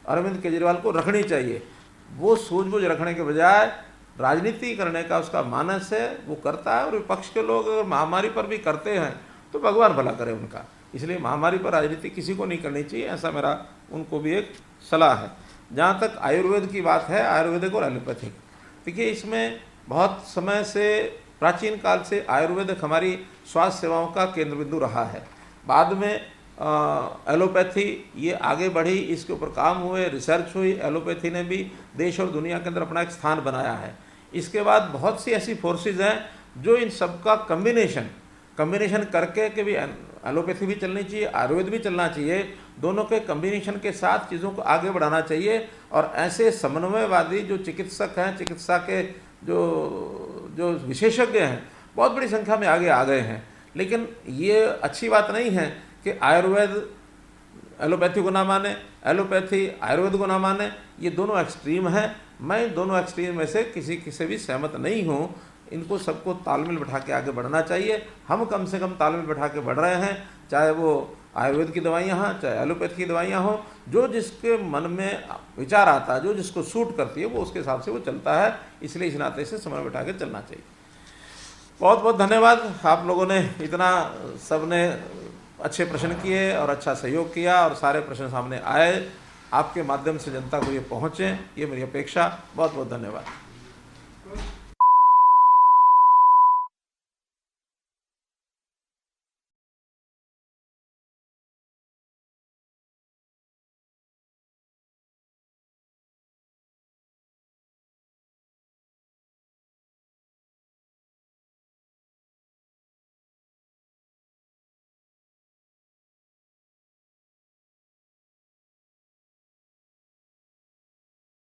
अरविंद केजरीवाल को रखनी चाहिए। वो सूझबूझ रखने के बजाय राजनीति करने का उसका मानस है, वो करता है। और विपक्ष के लोग अगर महामारी पर भी करते हैं तो भगवान भला करे उनका। इसलिए महामारी पर राजनीति किसी को नहीं करनी चाहिए, ऐसा मेरा उनको भी एक सलाह है। जहाँ तक आयुर्वेद की बात है, आयुर्वेदिक और एलोपैथिक, देखिए इसमें बहुत समय से, प्राचीन काल से आयुर्वेद हमारी स्वास्थ्य सेवाओं का केंद्र बिंदु रहा है। बाद में एलोपैथी ये आगे बढ़ी, इसके ऊपर काम हुए, रिसर्च हुई, एलोपैथी ने भी देश और दुनिया के अंदर अपना एक स्थान बनाया है। इसके बाद बहुत सी ऐसी फोर्सेस हैं जो इन सब का कम्बिनेशन करके कि भी एलोपैथी भी चलनी चाहिए, आयुर्वेद भी चलना चाहिए, दोनों के कम्बिनेशन के साथ चीज़ों को आगे बढ़ाना चाहिए। और ऐसे समन्वयवादी जो चिकित्सक हैं, चिकित्सा के जो विशेषज्ञ हैं, बहुत बड़ी संख्या में आगे आ गए हैं। लेकिन ये अच्छी बात नहीं है कि आयुर्वेद एलोपैथी को ना माने, एलोपैथी आयुर्वेद को ना माने। ये दोनों एक्सट्रीम हैं। मैं दोनों एक्सट्रीम में से किसी से भी सहमत नहीं हूँ। इनको सबको तालमेल बैठा के आगे बढ़ना चाहिए। हम कम से कम तालमेल बैठा के बढ़ रहे हैं, चाहे वो आयुर्वेद की दवाइयाँ हों, चाहे एलोपैथी की दवाइयाँ हों। जो जिसके मन में विचार आता है, जो जिसको सूट करती है, वो उसके हिसाब से वो चलता है। इसलिए इस नाते से समय बैठा के चलना चाहिए। बहुत बहुत धन्यवाद। आप लोगों ने इतना, सबने अच्छे प्रश्न किए और अच्छा सहयोग किया, और सारे प्रश्न सामने आए। आपके माध्यम से जनता को ये पहुँचे, ये मेरी अपेक्षा। बहुत बहुत धन्यवाद।